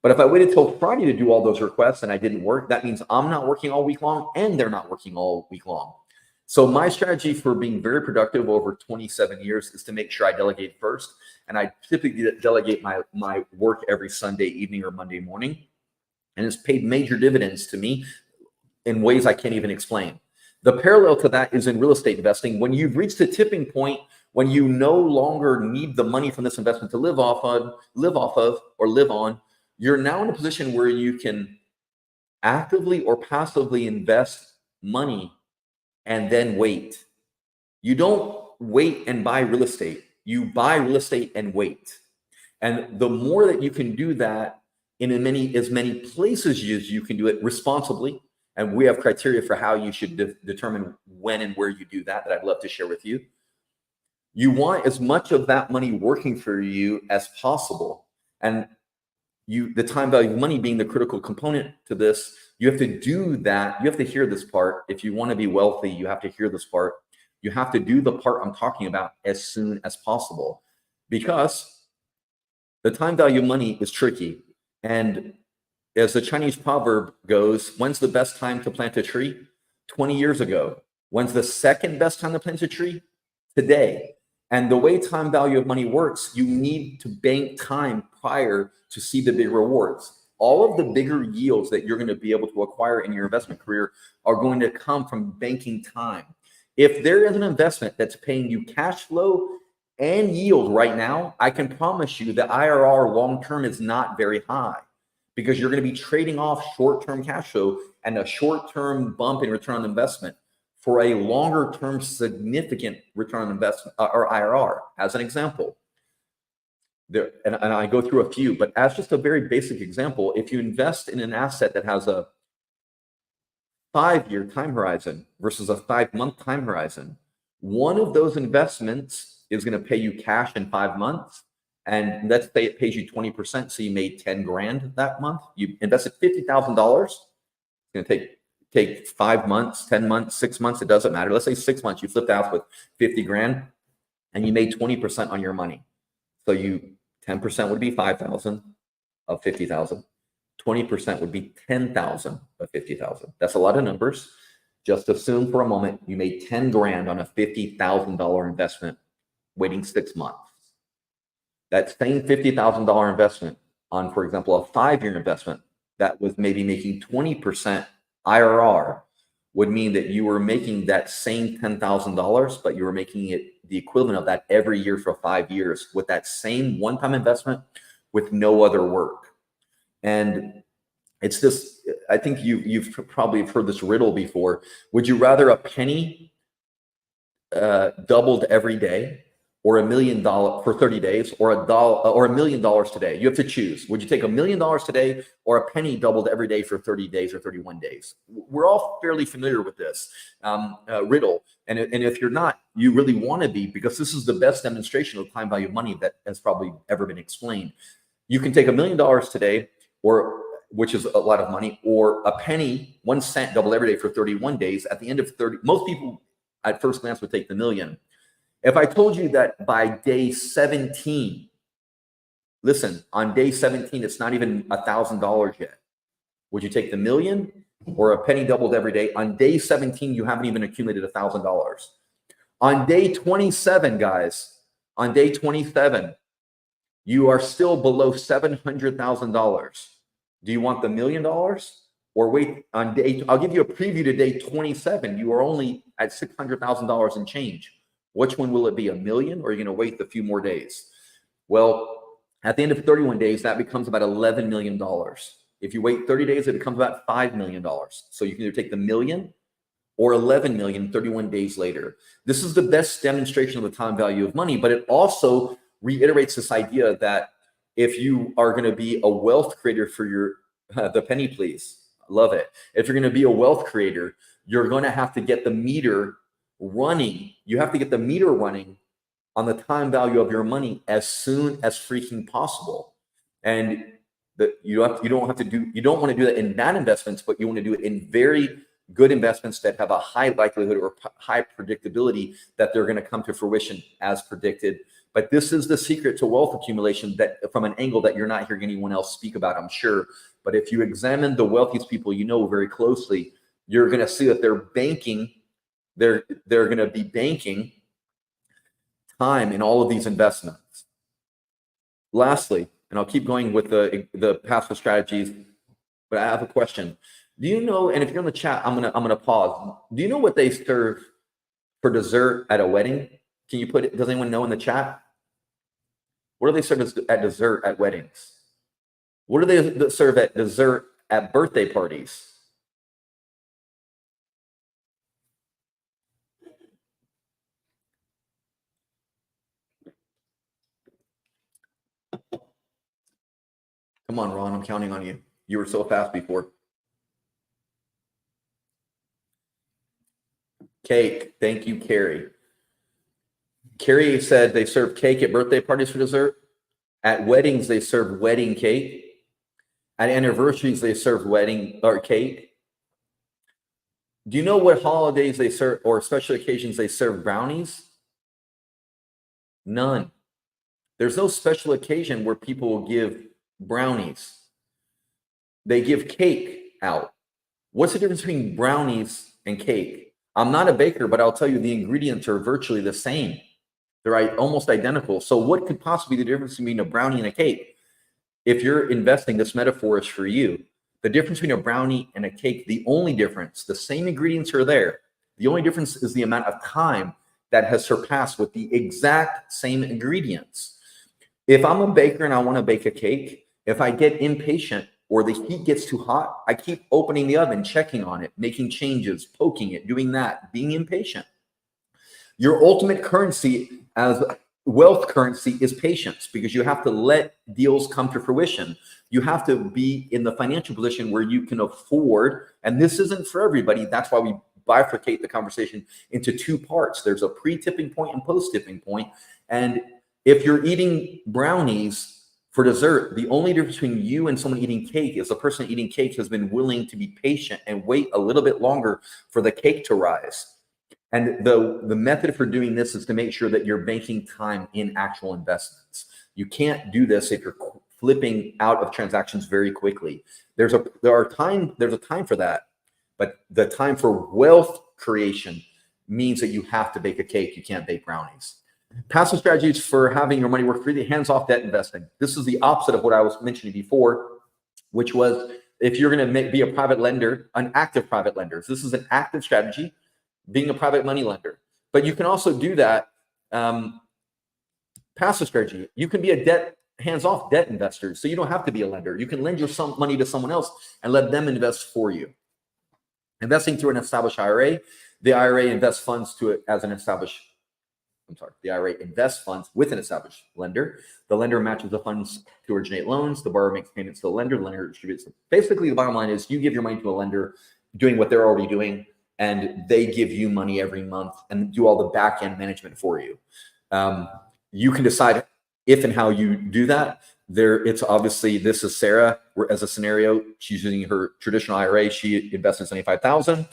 But if I waited till Friday to do all those requests and I didn't work, that means I'm not working all week long and they're not working all week long. So my strategy for being very productive over 27 years is to make sure I delegate first. And I typically delegate my work every Sunday evening or Monday morning. And it's paid major dividends to me in ways I can't even explain. The parallel to that is in real estate investing. When you've reached a tipping point, when you no longer need the money from this investment to live off of or live on, you're now in a position where you can actively or passively invest money and then wait. You don't wait and buy real estate. You buy real estate and wait. And the more that you can do that in as many places as you can do it responsibly, and we have criteria for how you should determine when and where you do that I'd love to share with you. You want as much of that money working for you as possible. And the time value of money being the critical component to this, you have to do that. You have to hear this part. If you want to be wealthy, you have to hear this part. You have to do the part I'm talking about as soon as possible, because the time value of money is tricky. And as the Chinese proverb goes, when's the best time to plant a tree? 20 years ago. When's the second best time to plant a tree? Today. And the way time value of money works, you need to bank time prior to see the big rewards. All of the bigger yields that you're going to be able to acquire in your investment career are going to come from banking time. If there is an investment that's paying you cash flow and yield right now, I can promise you the IRR long-term is not very high, because you're going to be trading off short-term cash flow and a short-term bump in return on investment for a longer-term significant return on investment, or IRR. As an example, and I go through a few, but as just a very basic example, if you invest in an asset that has a 5-year time horizon versus a 5-month time horizon, one of those investments is going to pay you cash in 5 months. And let's say it pays you 20%. So you made 10 grand that month. You invested $50,000. It's going to take 5 months, 10 months, 6 months. It doesn't matter. Let's say 6 months, you flipped out with 50 grand and you made 20% on your money. So 10% would be 5,000 of 50,000. 20% would be 10,000 of 50,000. That's a lot of numbers. Just assume for a moment you made 10 grand on a $50,000 investment, waiting 6 months. That same $50,000 investment on, for example, a 5-year investment that was maybe making 20% IRR would mean that you were making that same $10,000, but you were making it the equivalent of that every year for 5 years with that same one-time investment with no other work. And it's this, I think you've probably heard this riddle before. Would you rather a penny doubled every day, or $1 million for 30 days, or $1 million today? You have to choose. Would you take $1 million today, or a penny doubled every day for 30 days or 31 days? We're all fairly familiar with this riddle. And if you're not, you really want to be, because this is the best demonstration of time value of money that has probably ever been explained. You can take $1 million today, which is a lot of money, or a penny, 1 cent doubled every day for 31 days. At the end of 30, most people at first glance would take the million. If I told you that by day 17, listen, on day 17, it's not even $1,000 yet. Would you take the million or a penny doubled every day? On day 17, you haven't even accumulated $1,000. On day 27, guys, on day 27, you are still below $700,000. Do you want the $1 million, or wait on day? I'll give you a preview to day 27. You are only at $600,000 and change. Which one will it be, $1 million, or are you going to wait a few more days? Well, at the end of 31 days, that becomes about $11 million. If you wait 30 days, it becomes about $5 million. So you can either take the $1 million or 11 million 31 days later. This is the best demonstration of the time value of money, but it also reiterates this idea that if you are going to be a wealth creator for your, the penny please, I love it. If you're going to be a wealth creator, you're going to have to get the meter running. You have to get the meter running on the time value of your money as soon as freaking possible. And you don't want to do that in bad investments, but you want to do it in very good investments that have a high likelihood or high predictability that they're going to come to fruition as predicted. But this is the secret to wealth accumulation, that from an angle that you're not hearing anyone else speak about, I'm sure. But if you examine the wealthiest people you know very closely, you're going to see that they're going to be banking time in all of these investments. Lastly, and I'll keep going with the passive strategies, but I have a question. Do you know, and if you're in the chat, I'm gonna pause. Do you know what they serve for dessert at a wedding? Can you put it, does anyone know in the chat? What do they serve at dessert at weddings? What do they serve at dessert at birthday parties? Come on, Ron, I'm counting on you. You were so fast before. Cake. Thank you, Carrie. Carrie said they serve cake at birthday parties for dessert. At weddings, they serve wedding cake. At anniversaries, they serve wedding or cake. Do you know what holidays they serve or special occasions they serve brownies? None. There's no special occasion where people will give brownies. They give cake out. What's the difference between brownies and cake? I'm not a baker, but I'll tell you the ingredients are virtually the same. They're almost identical. So what could possibly be the difference between a brownie and a cake? If you're investing, this metaphor is for you. The difference between a brownie and a cake, the only difference, the same ingredients are there. The only difference is the amount of time that has surpassed with the exact same ingredients. If I'm a baker and I want to bake a cake, if I get impatient or the heat gets too hot, I keep opening the oven, checking on it, making changes, poking it, doing that, being impatient. Your ultimate currency as wealth currency is patience, because you have to let deals come to fruition. You have to be in the financial position where you can afford, and this isn't for everybody. That's why we bifurcate the conversation into two parts. There's a pre-tipping point and post-tipping point. And if you're eating brownies for dessert, the only difference between you and someone eating cake is the person eating cake has been willing to be patient and wait a little bit longer for the cake to rise. And the method for doing this is to make sure that you're banking time in actual investments. You can't do this if you're flipping out of transactions very quickly. There's a time for that, but the time for wealth creation means that you have to bake a cake. You can't bake brownies. Passive strategies for having your money work freely, hands-off debt investing. This is the opposite of what I was mentioning before, which was if you're going to be a private lender, an active private lender. This is an active strategy, being a private money lender. But you can also do that passive strategy. You can be a hands-off debt investor, so you don't have to be a lender. You can lend your money to someone else and let them invest for you. Investing through an established IRA, the IRA invests funds to it as an established. The IRA invests funds with an established lender. The lender matches the funds to originate loans. The borrower makes payments to the lender. The lender distributes them. Basically, the bottom line is you give your money to a lender doing what they're already doing, and they give you money every month and do all the back end management for you. You can decide if and how you do that. It's obviously, this is Sarah as a scenario. She's using her traditional IRA. She invested $75,000,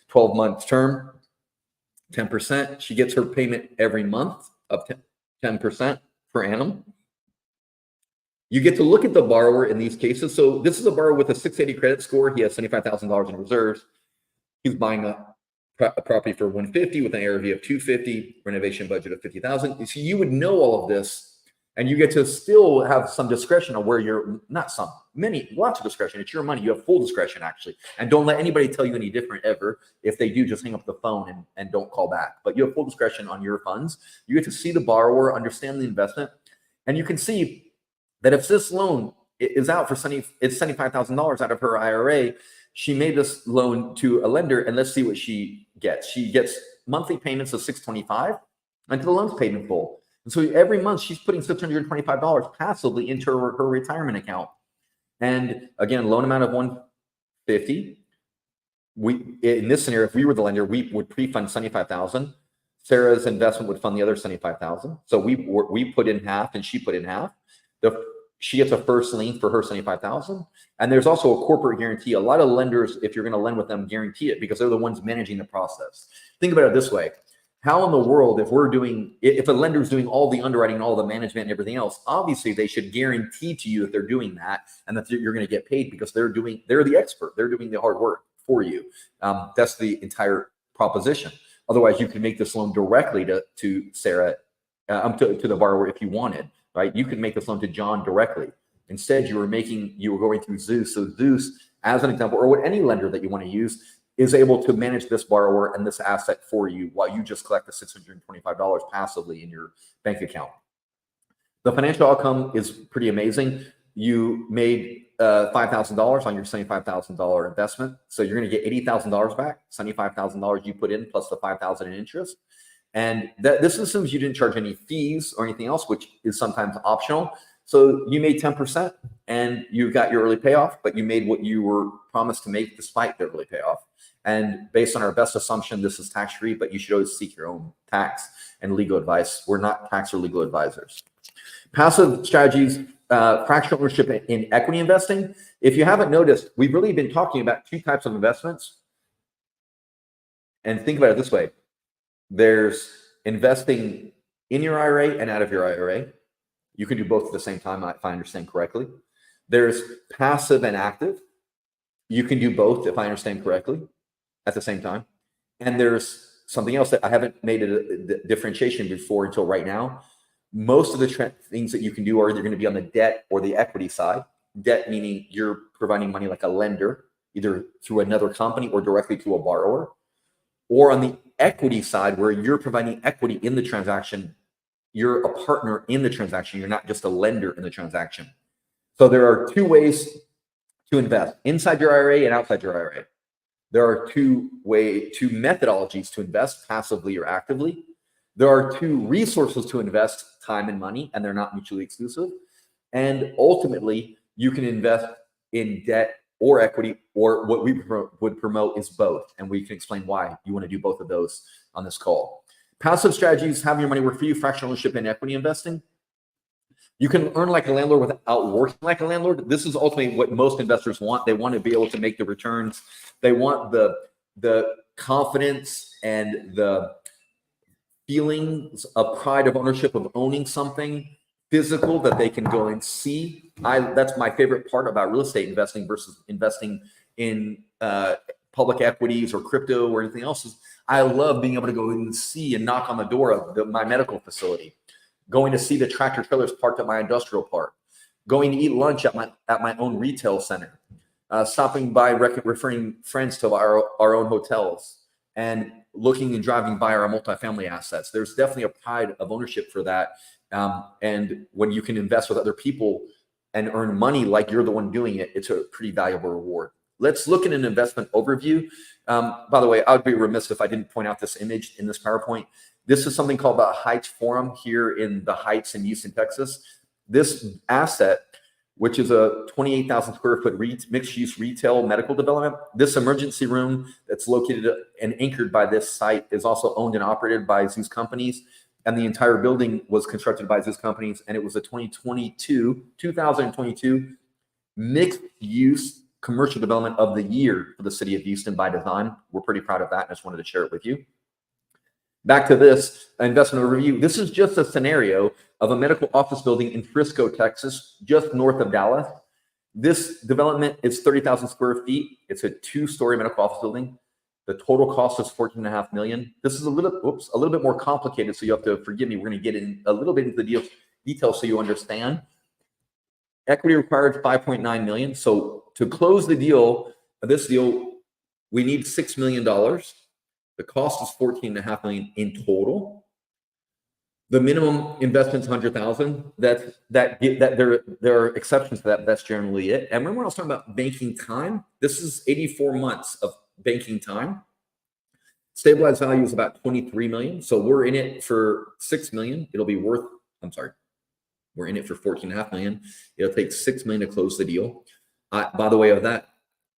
12-month term, 10%. She gets her payment every month of 10% per annum. You get to look at the borrower in these cases. So this is a borrower with a 680 credit score. He has $75,000 in reserves. He's buying a property for $150 with an ARV of $250, renovation budget of $50,000. So you would know all of this, and you get to still have some discretion on where you're lots of discretion. It's your money. You have full discretion, actually. And don't let anybody tell you any different ever. If they do, just hang up the phone and don't call back. But you have full discretion on your funds. You get to see the borrower, understand the investment, and you can see that if this loan is out for it's $75,000 out of her IRA, she made this loan to a lender, and let's see what she gets. She gets monthly payments of $625 until the loan's paid in full. And so every month she's putting $625 passively into her retirement account. And again, loan amount of $150. In this scenario, if we were the lender, we would pre-fund $75,000. Sarah's investment would fund the other $75,000. So we put in half and she put in half. She gets a first lien for her $75,000. And there's also a corporate guarantee. A lot of lenders, if you're going to lend with them, guarantee it because they're the ones managing the process. Think about it this way. How in the world, if a lender's doing all the underwriting and all the management and everything else, obviously they should guarantee to you that they're doing that and that you're going to get paid because they're the expert. They're doing the hard work for you. That's the entire proposition. Otherwise, you can make this loan directly to Sarah, to the borrower if you wanted. Right? You could make this loan to John directly. Instead, you were going through Zeus. So Zeus, as an example, or what any lender that you want to use, is able to manage this borrower and this asset for you while you just collect the $625 passively in your bank account. The financial outcome is pretty amazing. You made $5,000 on your $75,000 investment. So you're going to get $80,000 back, $75,000 you put in plus the $5,000 in interest. And this assumes you didn't charge any fees or anything else, which is sometimes optional. So you made 10% and you got your early payoff, but you made what you were promised to make despite the early payoff. And based on our best assumption, this is tax-free, but you should always seek your own tax and legal advice. We're not tax or legal advisors. Passive strategies, fractional ownership in equity investing. If you haven't noticed, we've really been talking about two types of investments. And think about it this way. There's investing in your IRA and out of your IRA. You can do both at the same time, if I understand correctly. There's passive and active. You can do both, if I understand correctly, at the same time. And there's something else that I haven't made a differentiation before until right now. Most of the things that you can do are either going to be on the debt or the equity side. Debt meaning you're providing money like a lender, either through another company or directly to a borrower. Or on the equity side, where you're providing equity in the transaction, you're a partner in the transaction. You're not just a lender in the transaction. So there are two ways to invest, inside your IRA and outside your IRA. There are two methodologies to invest, passively or actively. There are two resources to invest, time and money, and they're not mutually exclusive. And ultimately, you can invest in debt or equity, or what we would promote is both. And we can explain why you want to do both of those on this call. Passive strategies, have your money work for you, fractional ownership and equity investing. You can earn like a landlord without working like a landlord. This is ultimately what most investors want. They want to be able to make the returns. They want the confidence and the feelings of pride of ownership of owning something physical that they can go and see. That's my favorite part about real estate investing versus investing in public equities or crypto or anything else. Is I love being able to go and see and knock on the door of my medical facility, going to see the tractor trailers parked at my industrial park, going to eat lunch at my own retail center, stopping by, referring friends to our own hotels, and looking and driving by our multifamily assets. There's definitely a pride of ownership for that. And when you can invest with other people and earn money like you're the one doing it, it's a pretty valuable reward. Let's look at an investment overview. By the way, I would be remiss if I didn't point out this image in this PowerPoint. This is something called the Heights Forum here in the Heights in Houston, Texas. This asset, which is a 28,000 square foot mixed-use retail medical development. This emergency room that's located and anchored by this site is also owned and operated by Zeus Companies. And the entire building was constructed by Zeus Companies. And it was a 2022 mixed-use commercial development of the year for the city of Houston by design. We're pretty proud of that. And I just wanted to share it with you. Back to this investment overview. This is just a scenario of a medical office building in Frisco, Texas, just north of Dallas. This development is 30,000 square feet. It's a 2-story medical office building. The total cost is $14.5 million. This is a little bit more complicated, so you have to forgive me. We're going to get in a little bit into the details so you understand. Equity required $5.9 million. So to close the deal, this deal, we need $6 million. The cost is $14.5 million in total. The minimum investment is $100,000. There are exceptions to that. That's generally it. And remember, I was talking about banking time. This is 84 months of banking time. Stabilized value is about $23 million. So we're in it for $6 million. It'll be worth. We're in it for $14.5 million. It'll take $6 million to close the deal. By the way, of that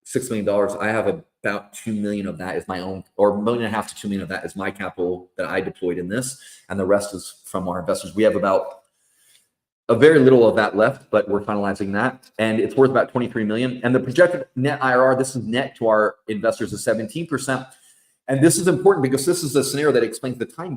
$6 million, I have about $2 million of that is my own, or $1.5 million to $2 million of that is my capital that I deployed in this, and the rest is from our investors. We have about a very little of that left, but we're finalizing that, and it's worth about $23 million. And the projected net IRR, this is net to our investors, is 17%. And this is important because this is a scenario that explains the time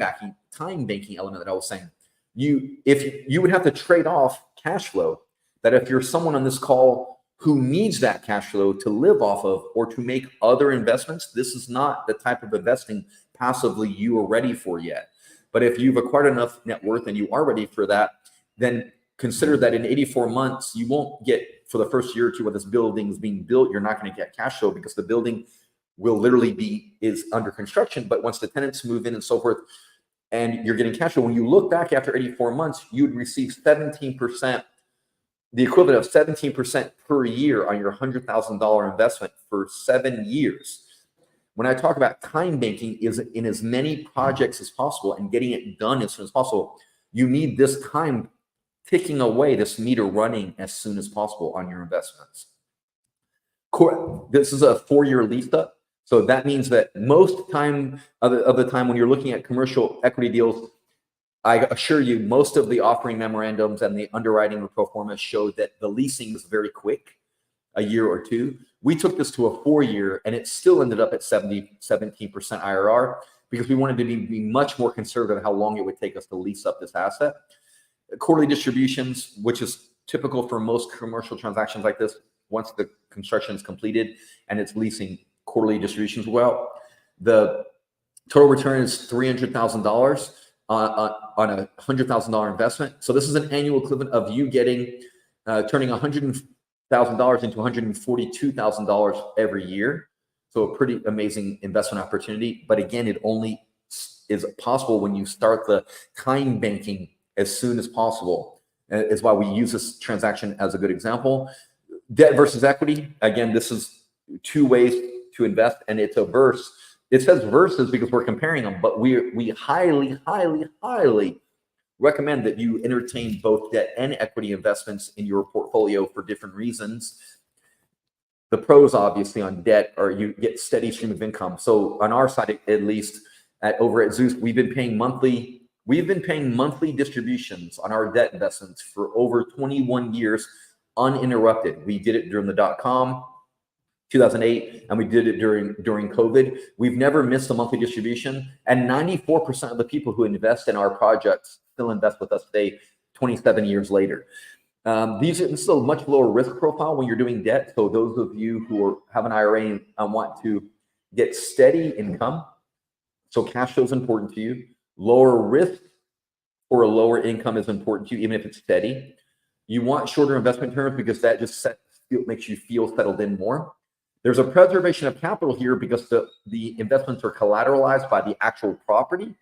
banking element that I was saying. If you would have to trade off cash flow, that if you're someone on this call who needs that cash flow to live off of or to make other investments, this is not the type of investing passively you are ready for yet. But if you've acquired enough net worth and you are ready for that, then consider that in 84 months, you won't get, for the first year or two where this building is being built, you're not going to get cash flow because the building will literally is under construction. But once the tenants move in and so forth, and you're getting cash flow, when you look back after 84 months, you would receive 17%, the equivalent of 17% per year on your $100,000 investment for 7 years. When I talk about time banking is in as many projects as possible and getting it done as soon as possible, you need this time ticking away, this meter running as soon as possible on your investments. This is a 4-year lease up. So that means that most of the time when you're looking at commercial equity deals, I assure you, most of the offering memorandums and the underwriting pro forma showed that the leasing was very quick, a year or two. We took this to a 4-year, and it still ended up at 17% IRR because we wanted to be much more conservative how long it would take us to lease up this asset. Quarterly distributions, which is typical for most commercial transactions like this, once the construction is completed and it's leasing, quarterly distributions. Well, the total return is $300,000 on a $100,000 investment. So this is an annual equivalent of you getting turning $100,000 into $142,000 every year. So a pretty amazing investment opportunity. But again, it only is possible when you start the time banking as soon as possible. Is why we use this transaction as a good example. Debt versus equity. Again, this is 2 ways to invest, and it's a verse. It says versus because we're comparing them, but we highly, highly, highly recommend that you entertain both debt and equity investments in your portfolio for different reasons. The pros, obviously, on debt are you get steady stream of income. So on our side, at least, over at Zeus, we've been paying monthly distributions on our debt investments for over 21 years, uninterrupted. We did it during the .com, 2008, and we did it during COVID. We've never missed a monthly distribution, and 94% of the people who invest in our projects still invest with us today, 27 years later. This is a much lower risk profile when you're doing debt. So those of you who have an IRA and want to get steady income, so cash flow is important to you. Lower risk or a lower income is important to you, even if it's steady. You want shorter investment terms because that just makes you feel settled in more. There's a preservation of capital here because the investments are collateralized by the actual property,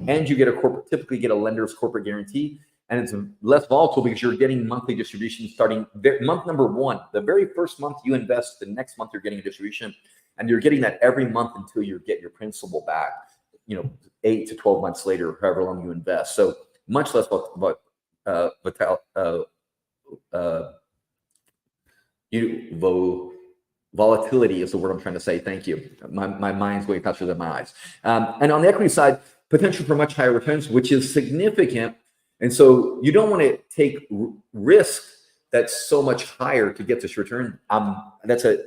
and you get typically get a lender's corporate guarantee, and it's less volatile because you're getting monthly distributions starting month number 1. The very first month you invest, the next month you're getting a distribution, and you're getting that every month until you get your principal back. 8 to 12 months later, however long you invest. So much less volatility is the word I'm trying to say. Thank you. My mind's way faster than my eyes. And on the equity side, potential for much higher returns, which is significant. And so you don't want to take risk that's so much higher to get this return. That's a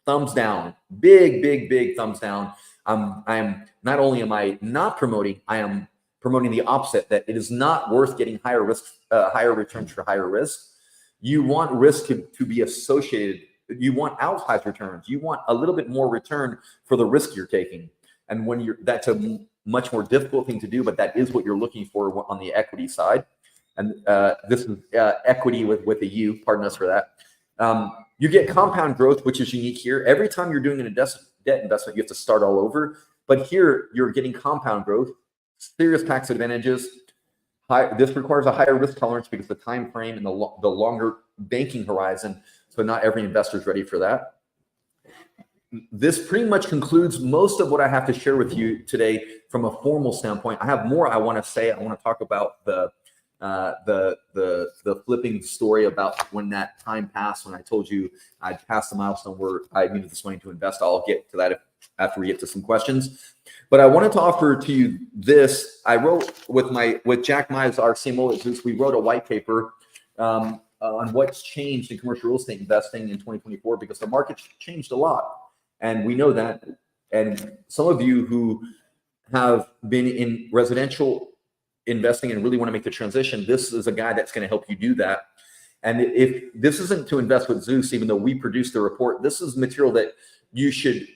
thumbs down, big thumbs down. I'm not only am I not promoting, I am promoting the opposite, that it is not worth getting higher returns for higher risk. You want risk to be associated. You want outsized returns. You want a little bit more return for the risk you're taking. And that's a much more difficult thing to do, but that is what you're looking for on the equity side. And this is equity with a U, pardon us for that. You get compound growth, which is unique here. Every time you're doing an debt investment, you have to start all over. But here, you're getting compound growth, serious tax advantages. This requires a higher risk tolerance because the time frame and the longer banking horizon. So not every investor is ready for that. This pretty much concludes most of what I have to share with you today from a formal standpoint. I have more I want to say. I want to talk about the flipping story about when that time passed, when I told you I'd passed the milestone where I needed this money to invest. I'll get to that after we get to some questions. But I wanted to offer to you this. I wrote with Jack Mize, our CMO at Zeus, we wrote a white paper on what's changed in commercial real estate investing in 2024 because the market changed a lot. And we know that. And some of you who have been in residential investing and really want to make the transition, this is a guy that's going to help you do that. And if this isn't to invest with Zeus, even though we produced the report, this is material that you should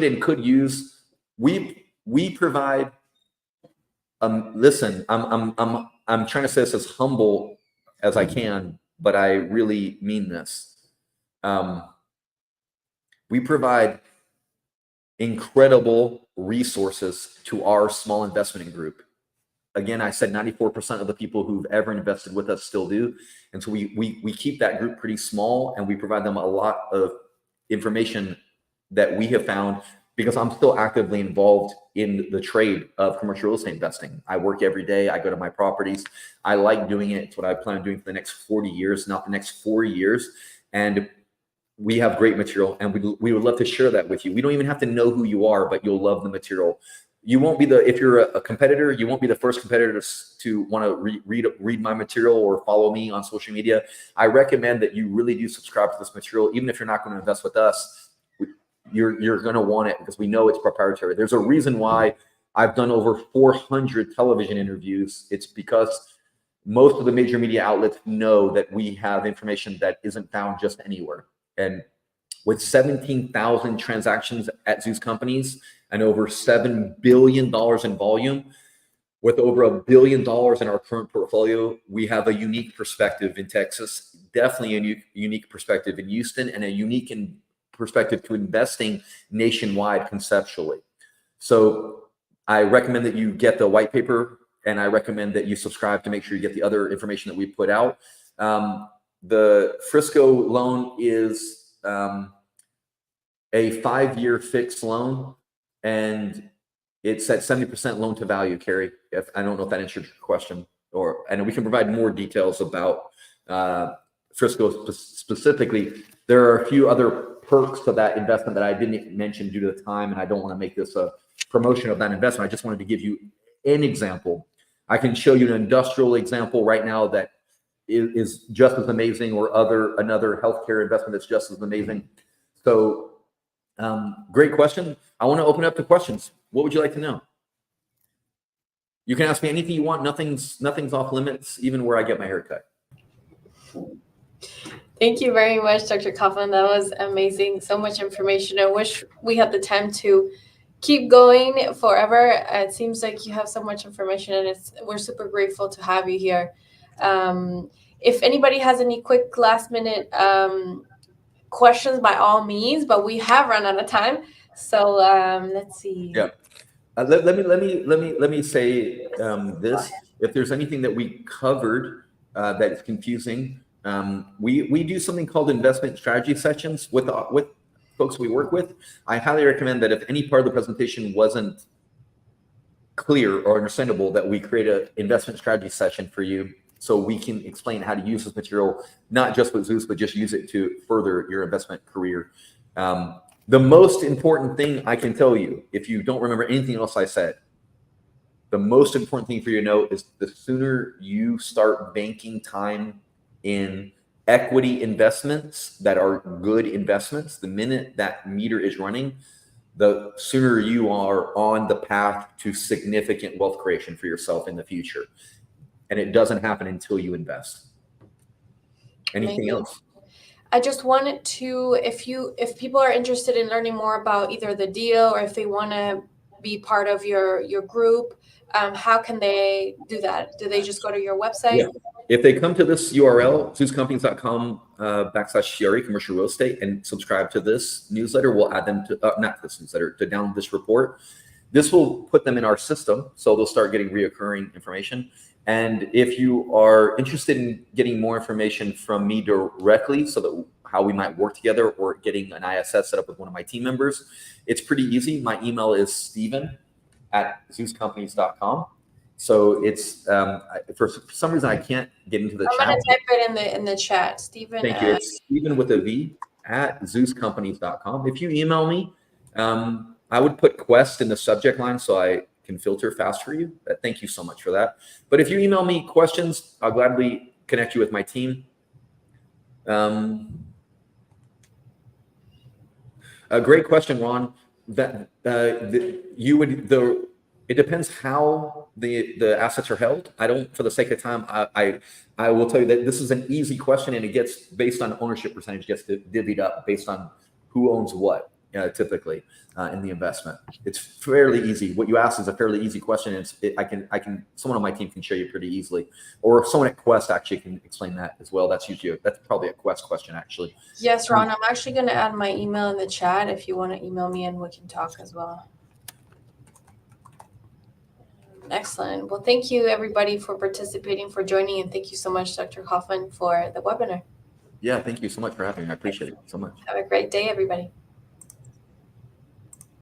and could use. We provide. Listen, I'm trying to say this as humble as I can, but I really mean this. We provide incredible resources to our small investment group. Again, I said 94% of the people who've ever invested with us still do. And so we keep that group pretty small, and we provide them a lot of information that we have found because I'm still actively involved in the trade of commercial real estate investing. I work every day. I go to my properties. I like doing it. It's what I plan on doing for the next 40 years, not the next 4 years. And we have great material, and we would love to share that with you. We don't even have to know who you are, but you'll love the material. You won't be if you're a competitor, you won't be the first competitor to want to read my material or follow me on social media. I recommend that you really do subscribe to this material, even if you're not going to invest with us. You're going to want it because we know it's proprietary. There's a reason why I've done over 400 television interviews. It's because most of the major media outlets know that we have information that isn't found just anywhere. And with 17,000 transactions at Zeus Companies and over $7 billion in volume, with over $1 billion in our current portfolio, we have a unique perspective in Texas, definitely a unique perspective in Houston, and a unique perspective to investing nationwide conceptually. So I recommend that you get the white paper, and I recommend that you subscribe to make sure you get the other information that we put out. The Frisco loan is a 5-year fixed loan, and it's at 70% loan to value, Carrie. I don't know if that answered your question, and we can provide more details about Frisco specifically. There are a few other perks to that investment that I didn't mention due to the time, and I don't want to make this a promotion of that investment. I just wanted to give you an example. I can show you an industrial example right now that is just as amazing, or another healthcare investment that's just as amazing. So great question. I want to open up to questions. What would you like to know? You can ask me anything you want. Nothing's off limits, even where I get my hair cut. Thank you very much, Dr. Kaufman. That was amazing. So much information. I wish we had the time to keep going forever. It seems like you have so much information, and we're super grateful to have you here. If anybody has any quick last-minute questions, by all means, but we have run out of time. So let's see. Yeah. Let me say this. If there's anything that we covered that's confusing, we do something called investment strategy sessions with folks we work with. I highly recommend that if any part of the presentation wasn't clear or understandable, that we create an investment strategy session for you, so we can explain how to use this material, not just with Zeus, but just use it to further your investment career. The most important thing I can tell you, if you don't remember anything else I said, the most important thing for you to know is the sooner you start banking time in equity investments that are good investments, the minute that meter is running, the sooner you are on the path to significant wealth creation for yourself in the future. And it doesn't happen until you invest. Anything else? I just wanted to, if people are interested in learning more about either the deal, or if they want to be part of your group, how can they do that? Do they just go to your website? Yeah. If they come to this URL, zeuscompanies.com /CRE commercial real estate, and subscribe to this newsletter, we'll add them to, not this newsletter, to download this report. This will put them in our system, so they'll start getting reoccurring information. And if you are interested in getting more information from me directly, so that how we might work together, or getting an ISS set up with one of my team members, it's pretty easy. My email is steven@zeuscompanies.com. So it's for some reason I can't get into the chat. I'm gonna type it in the chat, Steven. Thank you. It's Steven with a V @zeuscompanies.com. If you email me, I would put Quest in the subject line so I can filter fast for you. Thank you so much for that. But if you email me questions, I'll gladly connect you with my team. A great question, Ron. It depends how the assets are held. I don't, for the sake of time, I will tell you that this is an easy question, and it gets based on ownership percentage, gets divvied up based on who owns what, typically in the investment. It's fairly easy. What you asked is a fairly easy question. And someone on my team can show you pretty easily, or someone at Quest actually can explain that as well. That's probably a Quest question, actually. Yes, Ron, I'm actually going to add my email in the chat if you want to email me, and we can talk as well. Excellent. Well, thank you everybody for participating, for joining, and thank you so much, Dr. Kaufman, for the webinar. Yeah, thank you so much for having me. I appreciate it so much. Have a great day, everybody.